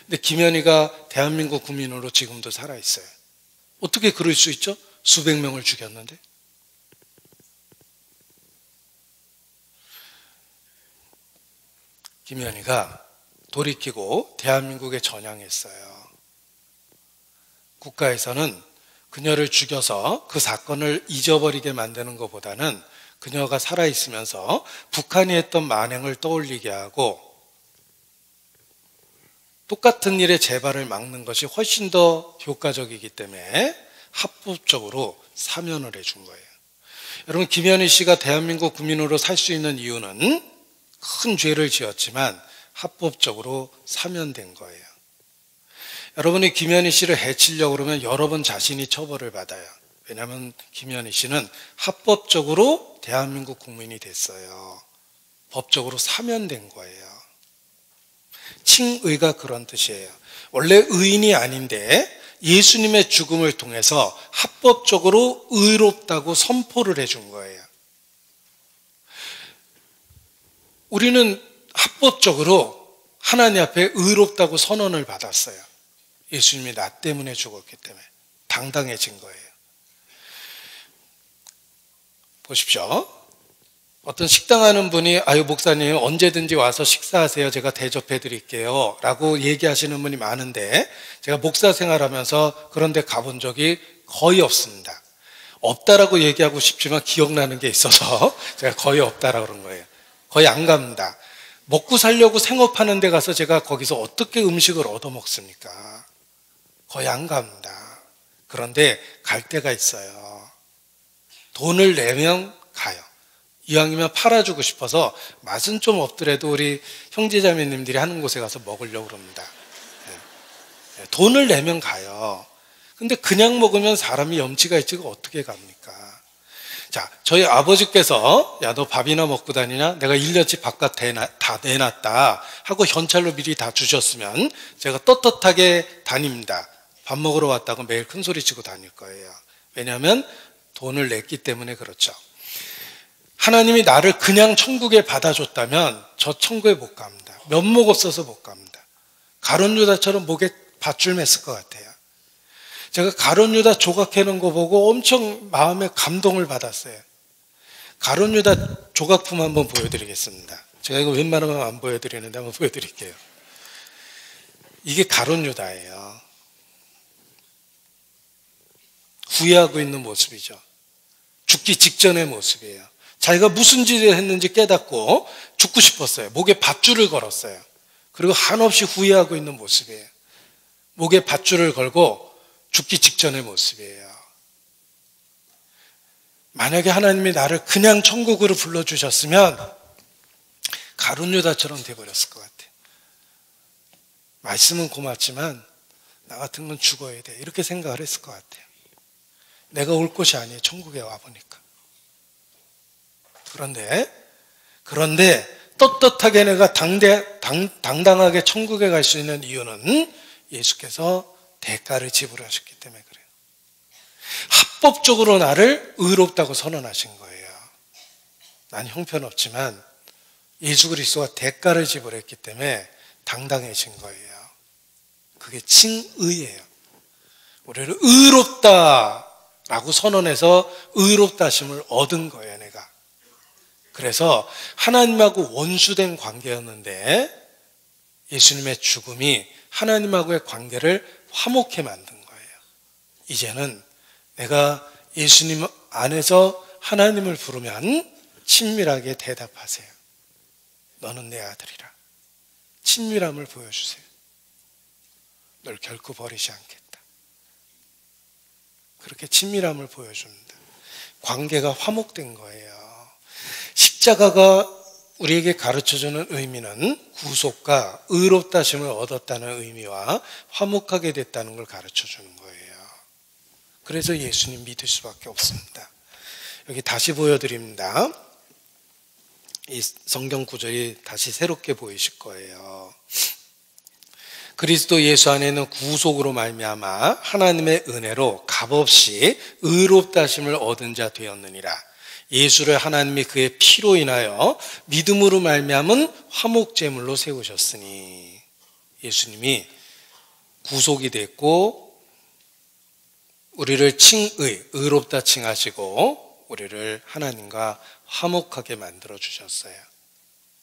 근데 김현희가 대한민국 국민으로 지금도 살아있어요. 어떻게 그럴 수 있죠? 수백 명을 죽였는데. 김연희가 돌이키고 대한민국에 전향했어요. 국가에서는 그녀를 죽여서 그 사건을 잊어버리게 만드는 것보다는 그녀가 살아있으면서 북한이 했던 만행을 떠올리게 하고 똑같은 일의 재발을 막는 것이 훨씬 더 효과적이기 때문에 합법적으로 사면을 해준 거예요. 여러분, 김연희 씨가 대한민국 국민으로 살 수 있는 이유는 큰 죄를 지었지만 합법적으로 사면된 거예요. 여러분이 김연희 씨를 해치려고 그러면 여러분 자신이 처벌을 받아요. 왜냐하면 김연희 씨는 합법적으로 대한민국 국민이 됐어요. 법적으로 사면된 거예요. 칭의가 그런 뜻이에요. 원래 의인이 아닌데 예수님의 죽음을 통해서 합법적으로 의롭다고 선포를 해준 거예요. 우리는 합법적으로 하나님 앞에 의롭다고 선언을 받았어요. 예수님이 나 때문에 죽었기 때문에 당당해진 거예요. 보십시오. 어떤 식당 하는 분이 아유 목사님 언제든지 와서 식사하세요. 제가 대접해 드릴게요. 라고 얘기하시는 분이 많은데 제가 목사 생활하면서 그런 데 가본 적이 거의 없습니다. 없다라고 얘기하고 싶지만 기억나는 게 있어서 제가 거의 없다라고 그런 거예요. 거의 안 갑니다. 먹고 살려고 생업하는 데 가서 제가 거기서 어떻게 음식을 얻어 먹습니까? 거의 안 갑니다. 그런데 갈 때가 있어요. 돈을 내면 가요. 이왕이면 팔아주고 싶어서 맛은 좀 없더라도 우리 형제자매님들이 하는 곳에 가서 먹으려고 그럽니다. 돈을 내면 가요. 근데 그냥 먹으면 사람이 염치가 있지 어떻게 갑니까? 자, 저희 아버지께서 야, 너 밥이나 먹고 다니냐? 내가 1년치 밥값 다 내놨다 하고 현찰로 미리 다 주셨으면 제가 떳떳하게 다닙니다. 밥 먹으러 왔다고 매일 큰 소리 치고 다닐 거예요. 왜냐하면 돈을 냈기 때문에 그렇죠. 하나님이 나를 그냥 천국에 받아줬다면 저 천국에 못 갑니다. 면목 없어서 못 갑니다. 가룟 유다처럼 목에 밧줄 맸을 것 같아요. 제가 가룟 유다 조각해놓은 거 보고 엄청 마음에 감동을 받았어요. 가룟 유다 조각품 한번 보여드리겠습니다. 제가 이거 웬만하면 안 보여드리는데 한번 보여드릴게요. 이게 가룟 유다예요. 후회하고 있는 모습이죠. 죽기 직전의 모습이에요. 자기가 무슨 짓을 했는지 깨닫고 죽고 싶었어요. 목에 밧줄을 걸었어요. 그리고 한없이 후회하고 있는 모습이에요. 목에 밧줄을 걸고 죽기 직전의 모습이에요. 만약에 하나님이 나를 그냥 천국으로 불러주셨으면 가룟 유다처럼 돼버렸을 것 같아요. 말씀은 고맙지만 나 같은 건 죽어야 돼. 이렇게 생각을 했을 것 같아요. 내가 올 곳이 아니에요. 천국에 와보니까. 그런데 떳떳하게 내가 당당하게 천국에 갈 수 있는 이유는 예수께서 대가를 지불하셨기 때문에 그래요. 합법적으로 나를 의롭다고 선언하신 거예요. 난 형편없지만 예수 그리스도가 대가를 지불했기 때문에 당당해진 거예요. 그게 칭의예요. 우리를 의롭다라고 선언해서 의롭다심을 얻은 거예요, 내가. 그래서 하나님하고 원수된 관계였는데 예수님의 죽음이 하나님하고의 관계를 화목해 만든 거예요. 이제는 내가 예수님 안에서 하나님을 부르면 친밀하게 대답하세요. 너는 내 아들이라. 친밀함을 보여주세요. 널 결코 버리지 않겠다. 그렇게 친밀함을 보여줍니다. 관계가 화목된 거예요. 십자가가 우리에게 가르쳐주는 의미는 구속과 의롭다심을 얻었다는 의미와 화목하게 됐다는 걸 가르쳐주는 거예요. 그래서 예수님 믿을 수밖에 없습니다. 여기 다시 보여드립니다. 이 성경 구절이 다시 새롭게 보이실 거예요. 그리스도 예수 안에는 구속으로 말미암아 하나님의 은혜로 값없이 의롭다심을 얻은 자 되었느니라. 예수를 하나님이 그의 피로 인하여 믿음으로 말미암은 화목제물로 세우셨으니 예수님이 구속이 됐고 우리를 의롭다 칭하시고 우리를 하나님과 화목하게 만들어 주셨어요.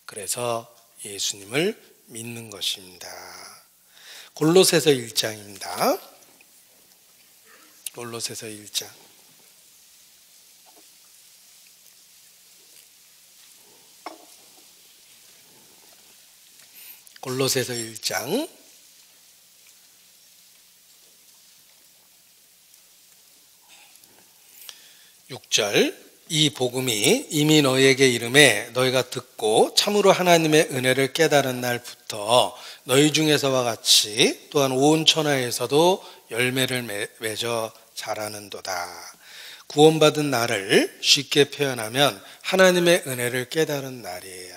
그래서 예수님을 믿는 것입니다. 골로새서 1장입니다. 골로새서 1장. 골로새서 1장 6절. 이 복음이 이미 너희에게 이름에 너희가 듣고 참으로 하나님의 은혜를 깨달은 날부터 너희 중에서와 같이 또한 온 천하에서도 열매를 맺어 자라는도다. 구원받은 날을 쉽게 표현하면 하나님의 은혜를 깨달은 날이에요.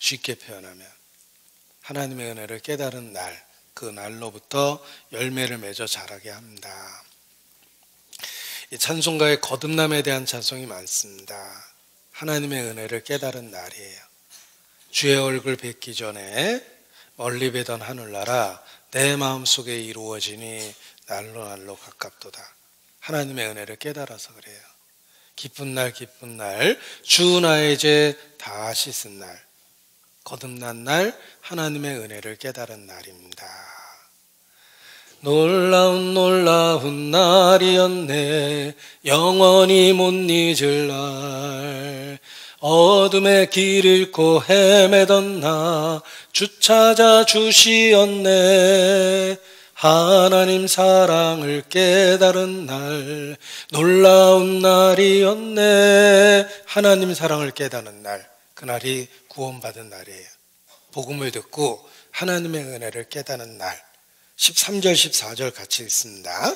쉽게 표현하면 하나님의 은혜를 깨달은 날, 그 날로부터 열매를 맺어 자라게 합니다. 이 찬송가의 거듭남에 대한 찬송이 많습니다. 하나님의 은혜를 깨달은 날이에요. 주의 얼굴 뵙기 전에 멀리 뵈던 하늘나라 내 마음속에 이루어지니 날로 날로 가깝도다. 하나님의 은혜를 깨달아서 그래요. 기쁜 날 기쁜 날 주 나의 죄 다 씻은 날, 거듭난 날, 하나님의 은혜를 깨달은 날입니다. 놀라운 놀라운 날이었네. 영원히 못 잊을 날. 어둠에 길 잃고 헤매던 나 주 찾아 주시었네. 하나님 사랑을 깨달은 날, 놀라운 날이었네. 하나님 사랑을 깨달은 날, 그날이 구원받은 날이에요. 복음을 듣고 하나님의 은혜를 깨닫는 날. 13절 14절 같이 읽습니다.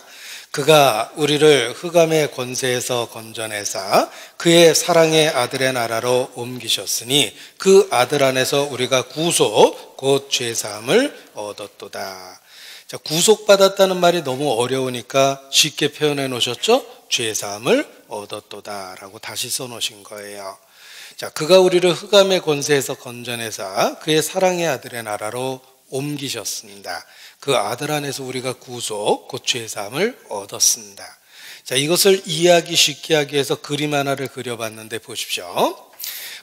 그가 우리를 흑암의 권세에서 건져내사 그의 사랑의 아들의 나라로 옮기셨으니 그 아들 안에서 우리가 구속 곧 죄사함을 얻었도다. 자, 구속받았다는 말이 너무 어려우니까 쉽게 표현해 놓으셨죠? 죄사함을 얻었도다 라고 다시 써놓으신 거예요. 자, 그가 우리를 흑암의 권세에서 건져내사 그의 사랑의 아들의 나라로 옮기셨습니다. 그 아들 안에서 우리가 구속, 곧 죄사함을 얻었습니다. 자, 이것을 이해하기 쉽게 하기 위해서 그림 하나를 그려봤는데 보십시오.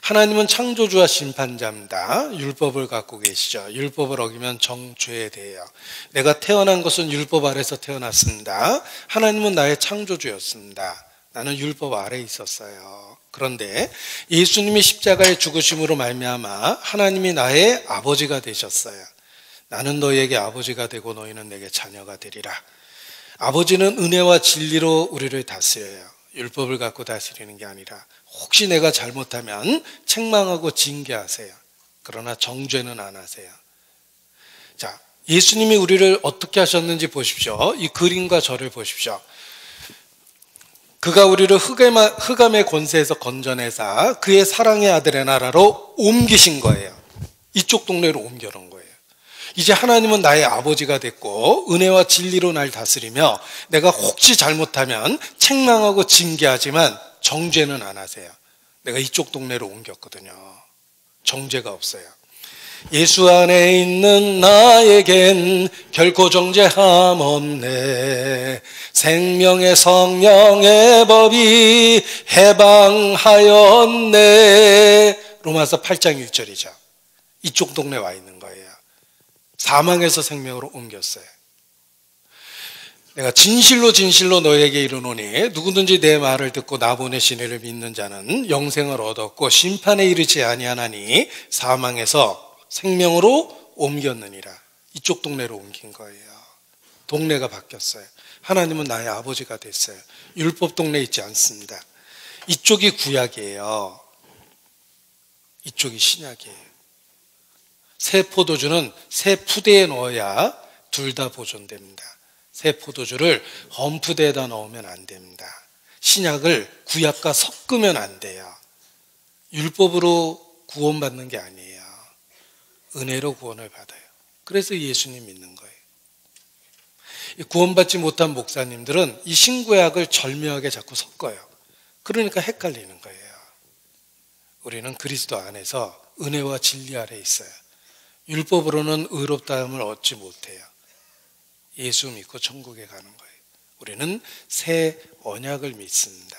하나님은 창조주와 심판자입니다. 율법을 갖고 계시죠. 율법을 어기면 정죄돼요. 내가 태어난 것은 율법 아래서 태어났습니다. 하나님은 나의 창조주였습니다. 나는 율법 아래에 있었어요. 그런데 예수님이 십자가의 죽으심으로 말미암아 하나님이 나의 아버지가 되셨어요. 나는 너희에게 아버지가 되고 너희는 내게 자녀가 되리라. 아버지는 은혜와 진리로 우리를 다스려요. 율법을 갖고 다스리는 게 아니라 혹시 내가 잘못하면 책망하고 징계하세요. 그러나 정죄는 안 하세요. 자, 예수님이 우리를 어떻게 하셨는지 보십시오. 이 그림과 저를 보십시오. 그가 우리를 흑암의 권세에서 건져내사 그의 사랑의 아들의 나라로 옮기신 거예요. 이쪽 동네로 옮겨놓은 거예요. 이제 하나님은 나의 아버지가 됐고 은혜와 진리로 날 다스리며 내가 혹시 잘못하면 책망하고 징계하지만 정죄는 안 하세요. 내가 이쪽 동네로 옮겼거든요. 정죄가 없어요. 예수 안에 있는 나에겐 결코 정죄함 없네. 생명의 성령의 법이 해방하였네. 로마서 8장 1절이죠. 이쪽 동네 와 있는 거예요. 사망에서 생명으로 옮겼어요. 내가 진실로 진실로 너에게 이르노니 누구든지 내 말을 듣고 나 보내신 이를 믿는 자는 영생을 얻었고 심판에 이르지 아니하나니 사망에서 생명으로 옮겼느니라. 이쪽 동네로 옮긴 거예요. 동네가 바뀌었어요. 하나님은 나의 아버지가 됐어요. 율법 동네 있지 않습니다. 이쪽이 구약이에요. 이쪽이 신약이에요. 새 포도주는 새 푸대에 넣어야 둘 다 보존됩니다. 새 포도주를 헌 푸대에다 넣으면 안 됩니다. 신약을 구약과 섞으면 안 돼요. 율법으로 구원받는 게 아니에요. 은혜로 구원을 받아요. 그래서 예수님 믿는 거예요. 구원받지 못한 목사님들은 이 신구약을 절묘하게 자꾸 섞어요. 그러니까 헷갈리는 거예요. 우리는 그리스도 안에서 은혜와 진리 아래 있어요. 율법으로는 의롭다함을 얻지 못해요. 예수 믿고 천국에 가는 거예요. 우리는 새 언약을 믿습니다.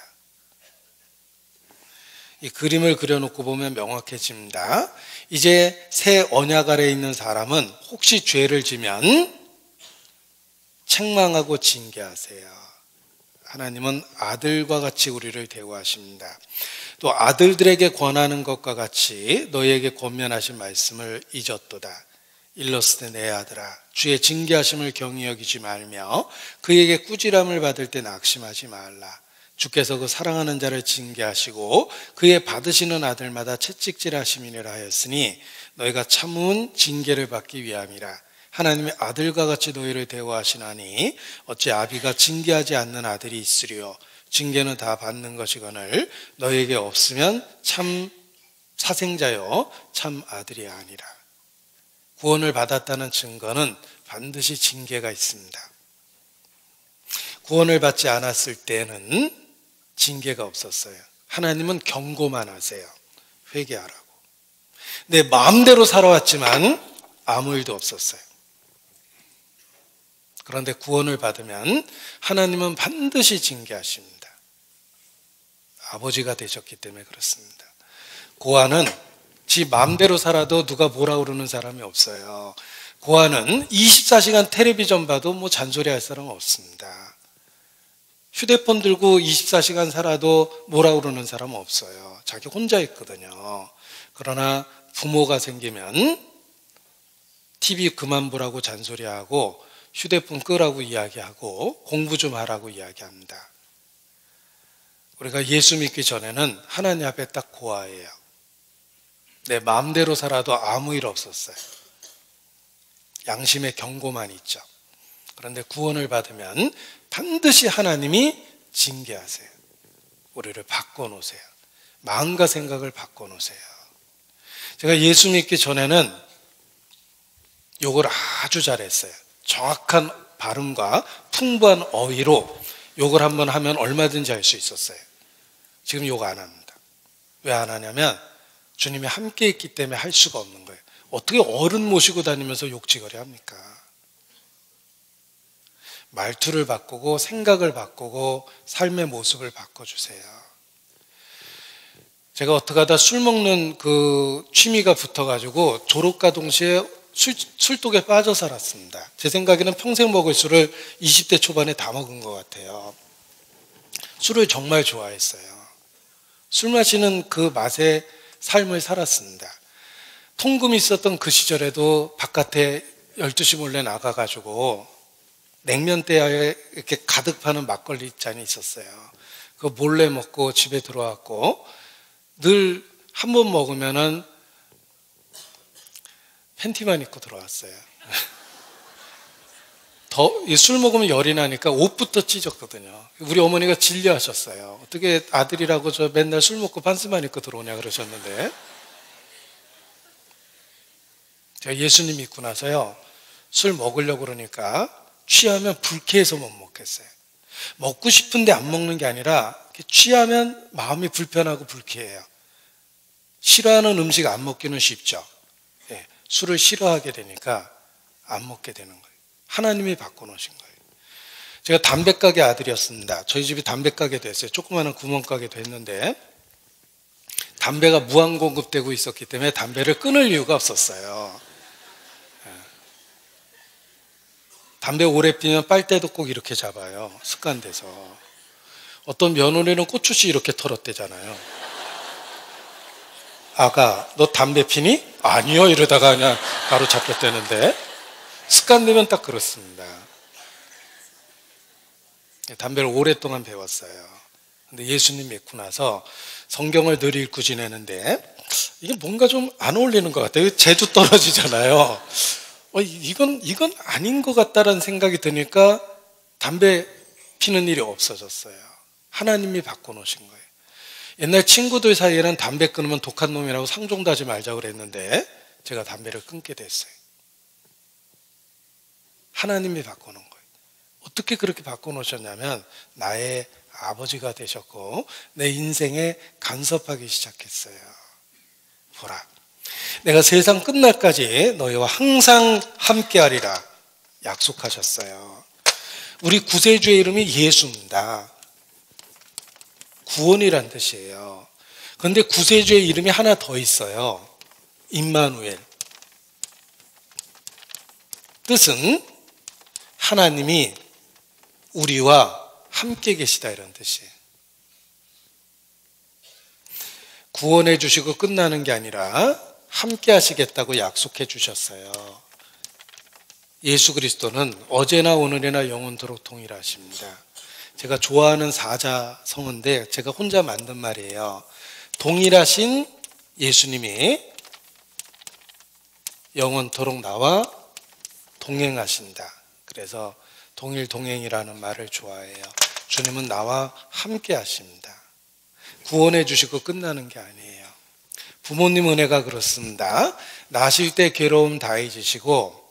이 그림을 그려놓고 보면 명확해집니다. 이제 새 언약 아래에 있는 사람은 혹시 죄를 지면 책망하고 징계하세요. 하나님은 아들과 같이 우리를 대우하십니다. 또 아들들에게 권하는 것과 같이 너희에게 권면하신 말씀을 잊었도다. 일러스되 내 아들아, 주의 징계하심을 경히 여기지 말며 그에게 꾸지람을 받을 때 낙심하지 말라. 주께서 그 사랑하는 자를 징계하시고 그의 받으시는 아들마다 채찍질하심이니라 하였으니 너희가 참은 징계를 받기 위함이라. 하나님의 아들과 같이 너희를 대우하시나니 어찌 아비가 징계하지 않는 아들이 있으리요. 징계는 다 받는 것이거늘 너희에게 없으면 참 사생자요 참 아들이 아니라. 구원을 받았다는 증거는 반드시 징계가 있습니다. 구원을 받지 않았을 때는 징계가 없었어요. 하나님은 경고만 하세요. 회개하라고. 내 마음대로 살아왔지만 아무 일도 없었어요. 그런데 구원을 받으면 하나님은 반드시 징계하십니다. 아버지가 되셨기 때문에 그렇습니다. 고아는 지 마음대로 살아도 누가 뭐라 그러는 사람이 없어요. 고아는 24시간 텔레비전 봐도 뭐 잔소리할 사람 없습니다. 휴대폰 들고 24시간 살아도 뭐라 그러는 사람 없어요. 자기 혼자 있거든요. 그러나 부모가 생기면 TV 그만 보라고 잔소리하고 휴대폰 끄라고 이야기하고 공부 좀 하라고 이야기합니다. 우리가 예수 믿기 전에는 하나님 앞에 딱 고아예요. 내 마음대로 살아도 아무 일 없었어요. 양심의 경고만 있죠. 그런데 구원을 받으면 반드시 하나님이 징계하세요. 우리를 바꿔놓으세요. 마음과 생각을 바꿔놓으세요. 제가 예수 믿기 전에는 욕을 아주 잘했어요. 정확한 발음과 풍부한 어휘로 욕을 한번 하면 얼마든지 할 수 있었어요. 지금 욕 안 합니다. 왜 안 하냐면 주님이 함께 있기 때문에 할 수가 없는 거예요. 어떻게 어른 모시고 다니면서 욕지거리 합니까? 말투를 바꾸고 생각을 바꾸고 삶의 모습을 바꿔주세요. 제가 어떻게 하다 술 먹는 그 취미가 붙어가지고 졸업과 동시에 술독에 빠져 살았습니다. 제 생각에는 평생 먹을 술을 20대 초반에 다 먹은 것 같아요. 술을 정말 좋아했어요. 술 마시는 그 맛의 삶을 살았습니다. 통금이 있었던 그 시절에도 바깥에 12시 몰래 나가가지고 냉면대야에 이렇게 가득 파는 막걸리 잔이 있었어요. 그거 몰래 먹고 집에 들어왔고 늘 한 번 먹으면은 팬티만 입고 들어왔어요. 술 먹으면 열이 나니까 옷부터 찢었거든요. 우리 어머니가 진료하셨어요. 어떻게 아들이라고 저 맨날 술 먹고 반스만 입고 들어오냐 그러셨는데 제가 예수님 믿고 나서요. 술 먹으려고 그러니까 취하면 불쾌해서 못 먹겠어요. 먹고 싶은데 안 먹는 게 아니라 취하면 마음이 불편하고 불쾌해요. 싫어하는 음식 안 먹기는 쉽죠. 네, 술을 싫어하게 되니까 안 먹게 되는 거예요. 하나님이 바꿔놓으신 거예요. 제가 담배가게 아들이었습니다. 저희 집이 담배가게도 했어요. 조그마한 구멍가게도 했는데 담배가 무한 공급되고 있었기 때문에 담배를 끊을 이유가 없었어요. 담배 오래 피면 빨대도 꼭 이렇게 잡아요. 습관돼서. 어떤 며느리는 고추씨 이렇게 털었대잖아요. 아가, 너 담배 피니? 아니요. 이러다가 그냥 바로 잡혔다는데 습관되면 딱 그렇습니다. 담배를 오랫동안 배웠어요. 근데 예수님 믿고 나서 성경을 늘 읽고 지내는데 이게 뭔가 좀 안 어울리는 것 같아요. 재주 떨어지잖아요. 이건 아닌 것 같다라는 생각이 드니까 담배 피는 일이 없어졌어요. 하나님이 바꿔놓으신 거예요. 옛날 친구들 사이에는 담배 끊으면 독한 놈이라고 상종도 하지 말자고 그랬는데 제가 담배를 끊게 됐어요. 하나님이 바꿔놓은 거예요. 어떻게 그렇게 바꿔놓으셨냐면 나의 아버지가 되셨고 내 인생에 간섭하기 시작했어요. 보라, 내가 세상 끝날까지 너희와 항상 함께하리라 약속하셨어요. 우리 구세주의 이름이 예수입니다. 구원이란 뜻이에요. 그런데 구세주의 이름이 하나 더 있어요. 임마누엘. 뜻은 하나님이 우리와 함께 계시다, 이런 뜻이에요. 구원해 주시고 끝나는 게 아니라 함께 하시겠다고 약속해 주셨어요. 예수 그리스도는 어제나 오늘이나 영원토록 동일하십니다. 제가 좋아하는 사자성어인데 제가 혼자 만든 말이에요. 동일하신 예수님이 영원토록 나와 동행하신다. 그래서 동일동행이라는 말을 좋아해요. 주님은 나와 함께 하십니다. 구원해 주시고 끝나는 게 아니에요. 부모님 은혜가 그렇습니다. 나실 때 괴로움 다 잊으시고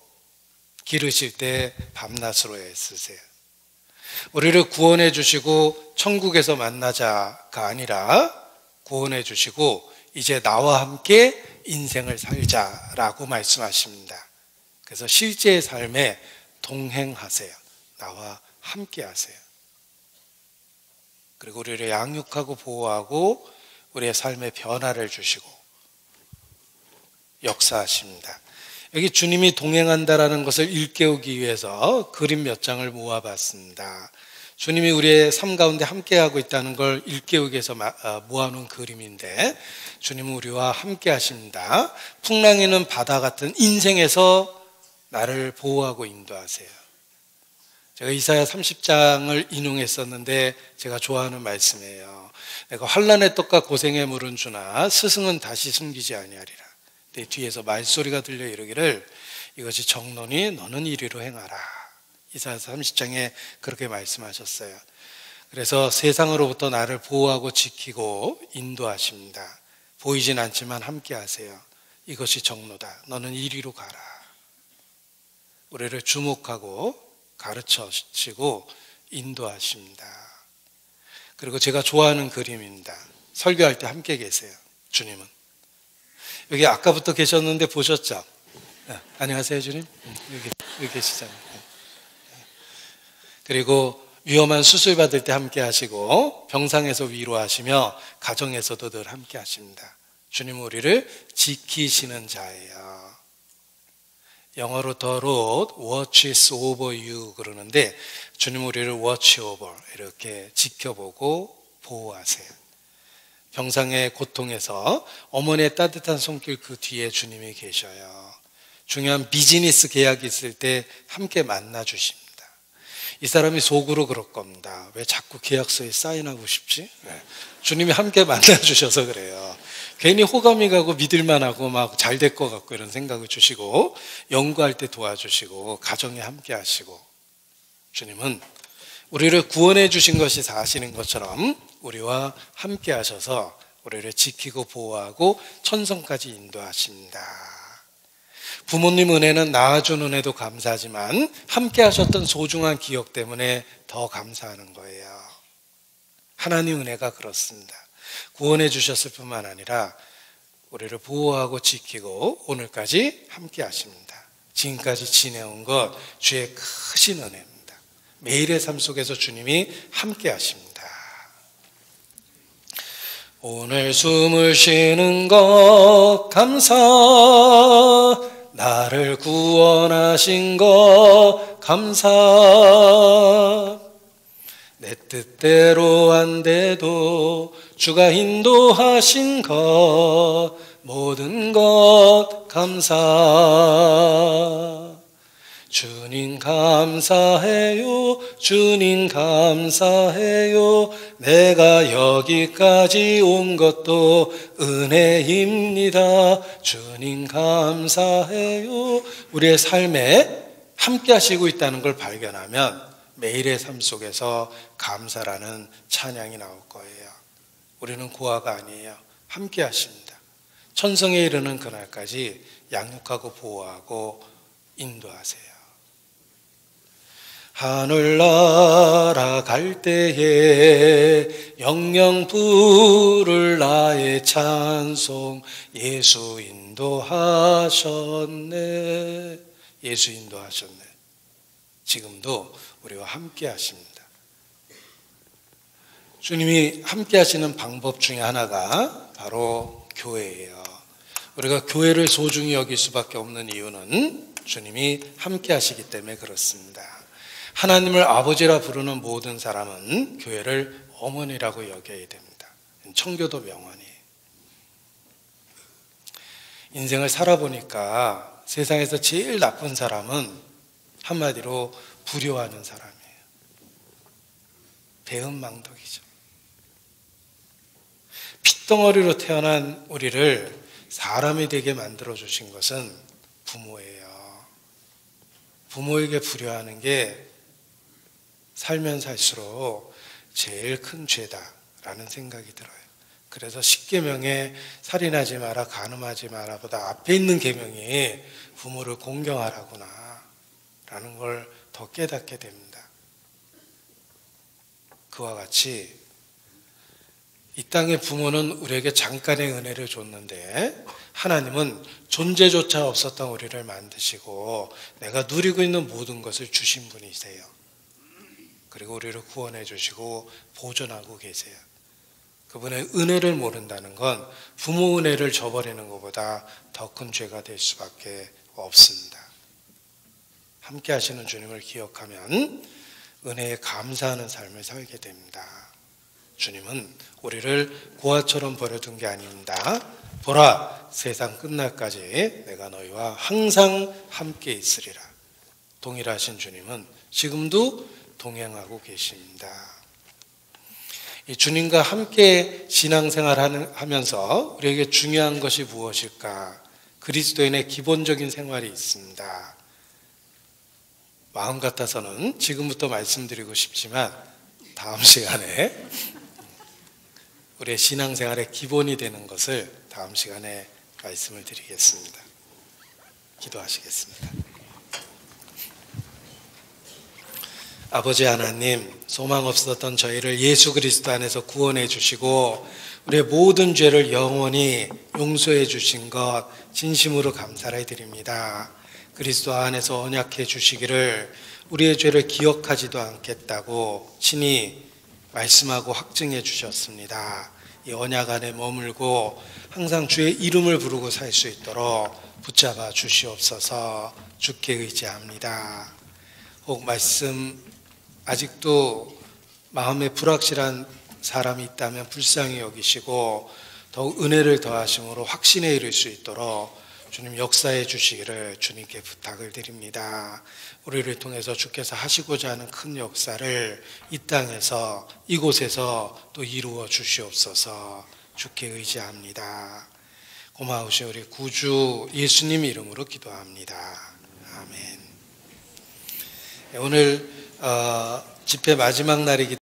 기르실 때 밤낮으로 애쓰세요. 우리를 구원해 주시고 천국에서 만나자가 아니라 구원해 주시고 이제 나와 함께 인생을 살자라고 말씀하십니다. 그래서 실제의 삶에 동행하세요. 나와 함께 하세요. 그리고 우리를 양육하고 보호하고 우리의 삶의 변화를 주시고 역사하십니다. 여기 주님이 동행한다라는 것을 일깨우기 위해서 그림 몇 장을 모아봤습니다. 주님이 우리의 삶 가운데 함께하고 있다는 걸 일깨우기 위해서 모아놓은 그림인데, 주님은 우리와 함께 하십니다. 풍랑이는 바다 같은 인생에서 나를 보호하고 인도하세요. 제가 이사야 30장을 인용했었는데 제가 좋아하는 말씀이에요. 내가 환난의 떡과 고생의 물은 주나 스승은 다시 숨기지 아니하리라. 내 뒤에서 말소리가 들려 이르기를 이것이 정론이 너는 이리로 행하라. 이사야 30장에 그렇게 말씀하셨어요. 그래서 세상으로부터 나를 보호하고 지키고 인도하십니다. 보이진 않지만 함께 하세요. 이것이 정로다. 너는 이리로 가라. 우리를 주목하고 가르쳐 주시고 인도하십니다. 그리고 제가 좋아하는 그림입니다. 설교할 때 함께 계세요. 주님은. 여기 아까부터 계셨는데 보셨죠? 네. 안녕하세요, 주님. 여기 계시잖아요. 그리고 위험한 수술 받을 때 함께 하시고 병상에서 위로하시며 가정에서도 늘 함께 하십니다. 주님은 우리를 지키시는 자예요. 영어로 the Lord watches over you 그러는데 주님은 우리를 watch over 이렇게 지켜보고 보호하세요. 병상의 고통에서 어머니의 따뜻한 손길 그 뒤에 주님이 계셔요. 중요한 비즈니스 계약이 있을 때 함께 만나 주십니다. 이 사람이 속으로 그럴 겁니다. 왜 자꾸 계약서에 사인하고 싶지? 네. 주님이 함께 만나 주셔서 그래요. 괜히 호감이 가고 믿을만하고 막 잘 될 것 같고 이런 생각을 주시고 연구할 때 도와주시고 가정에 함께 하시고 주님은 우리를 구원해 주신 것이 사실인 것처럼 우리와 함께 하셔서 우리를 지키고 보호하고 천성까지 인도하십니다. 부모님 은혜는 낳아준 은혜도 감사하지만 함께 하셨던 소중한 기억 때문에 더 감사하는 거예요. 하나님 은혜가 그렇습니다. 구원해 주셨을 뿐만 아니라 우리를 보호하고 지키고 오늘까지 함께 하십니다. 지금까지 지내온 것 주의 크신 은혜입니다. 매일의 삶 속에서 주님이 함께 하십니다. 오늘 숨을 쉬는 것 감사, 나를 구원하신 것 감사, 내 뜻대로 안 돼도 주가 인도하신 것 모든 것 감사. 주님 감사해요, 주님 감사해요, 내가 여기까지 온 것도 은혜입니다. 주님 감사해요. 우리의 삶에 함께 하시고 있다는 걸 발견하면 매일의 삶 속에서 감사라는 찬양이 나올 거예요. 우리는 고아가 아니에요. 함께 하십니다. 천성에 이르는 그날까지 양육하고 보호하고 인도하세요. 하늘 날아갈 때에 영영 부를 나의 찬송, 예수 인도하셨네. 예수 인도하셨네. 지금도 우리와 함께 하십니다. 주님이 함께 하시는 방법 중에 하나가 바로 교회예요. 우리가 교회를 소중히 여길 수밖에 없는 이유는 주님이 함께 하시기 때문에 그렇습니다. 하나님을 아버지라 부르는 모든 사람은 교회를 어머니라고 여겨야 됩니다. 청교도 명언이에요. 인생을 살아보니까 세상에서 제일 나쁜 사람은 한마디로 불효하는 사람이에요. 배은망덕이죠. 핏덩어리로 태어난 우리를 사람이 되게 만들어 주신 것은 부모예요. 부모에게 불효하는 게 살면 살수록 제일 큰 죄다라는 생각이 들어요. 그래서 십계명에 살인하지 마라, 간음하지 마라 보다 앞에 있는 계명이 부모를 공경하라구나 라는 걸 더 깨닫게 됩니다. 그와 같이 이 땅의 부모는 우리에게 잠깐의 은혜를 줬는데 하나님은 존재조차 없었던 우리를 만드시고 내가 누리고 있는 모든 것을 주신 분이세요. 그리고 우리를 구원해 주시고 보존하고 계세요. 그분의 은혜를 모른다는 건 부모 은혜를 저버리는 것보다 더 큰 죄가 될 수밖에 없습니다. 함께 하시는 주님을 기억하면 은혜에 감사하는 삶을 살게 됩니다. 주님은 우리를 고아처럼 버려둔 게 아닙니다. 보라, 세상 끝날까지 내가 너희와 항상 함께 있으리라. 동일하신 주님은 지금도 동행하고 계십니다. 이 주님과 함께 신앙생활 하면서 우리에게 중요한 것이 무엇일까? 그리스도인의 기본적인 생활이 있습니다. 마음 같아서는 지금부터 말씀드리고 싶지만 다음 시간에 우리의 신앙생활의 기본이 되는 것을 다음 시간에 말씀을 드리겠습니다. 기도하시겠습니다. 아버지 하나님, 소망 없었던 저희를 예수 그리스도 안에서 구원해 주시고 우리의 모든 죄를 영원히 용서해 주신 것 진심으로 감사를 드립니다. 그리스도 안에서 언약해 주시기를 우리의 죄를 기억하지도 않겠다고 친히 말씀하고 확증해 주셨습니다. 이 언약 안에 머물고 항상 주의 이름을 부르고 살 수 있도록 붙잡아 주시옵소서. 주께 의지합니다. 혹 말씀 아직도 마음에 불확실한 사람이 있다면 불쌍히 여기시고 더욱 은혜를 더하심으로 확신에 이를 수 있도록 주님 역사해 주시기를 주님께 부탁을 드립니다. 우리를 통해서 주께서 하시고자 하는 큰 역사를 이 땅에서 이곳에서 또 이루어 주시옵소서. 주께 의지합니다. 고마우신 우리 구주 예수님 이름으로 기도합니다. 아멘. 오늘 집회 마지막 날이기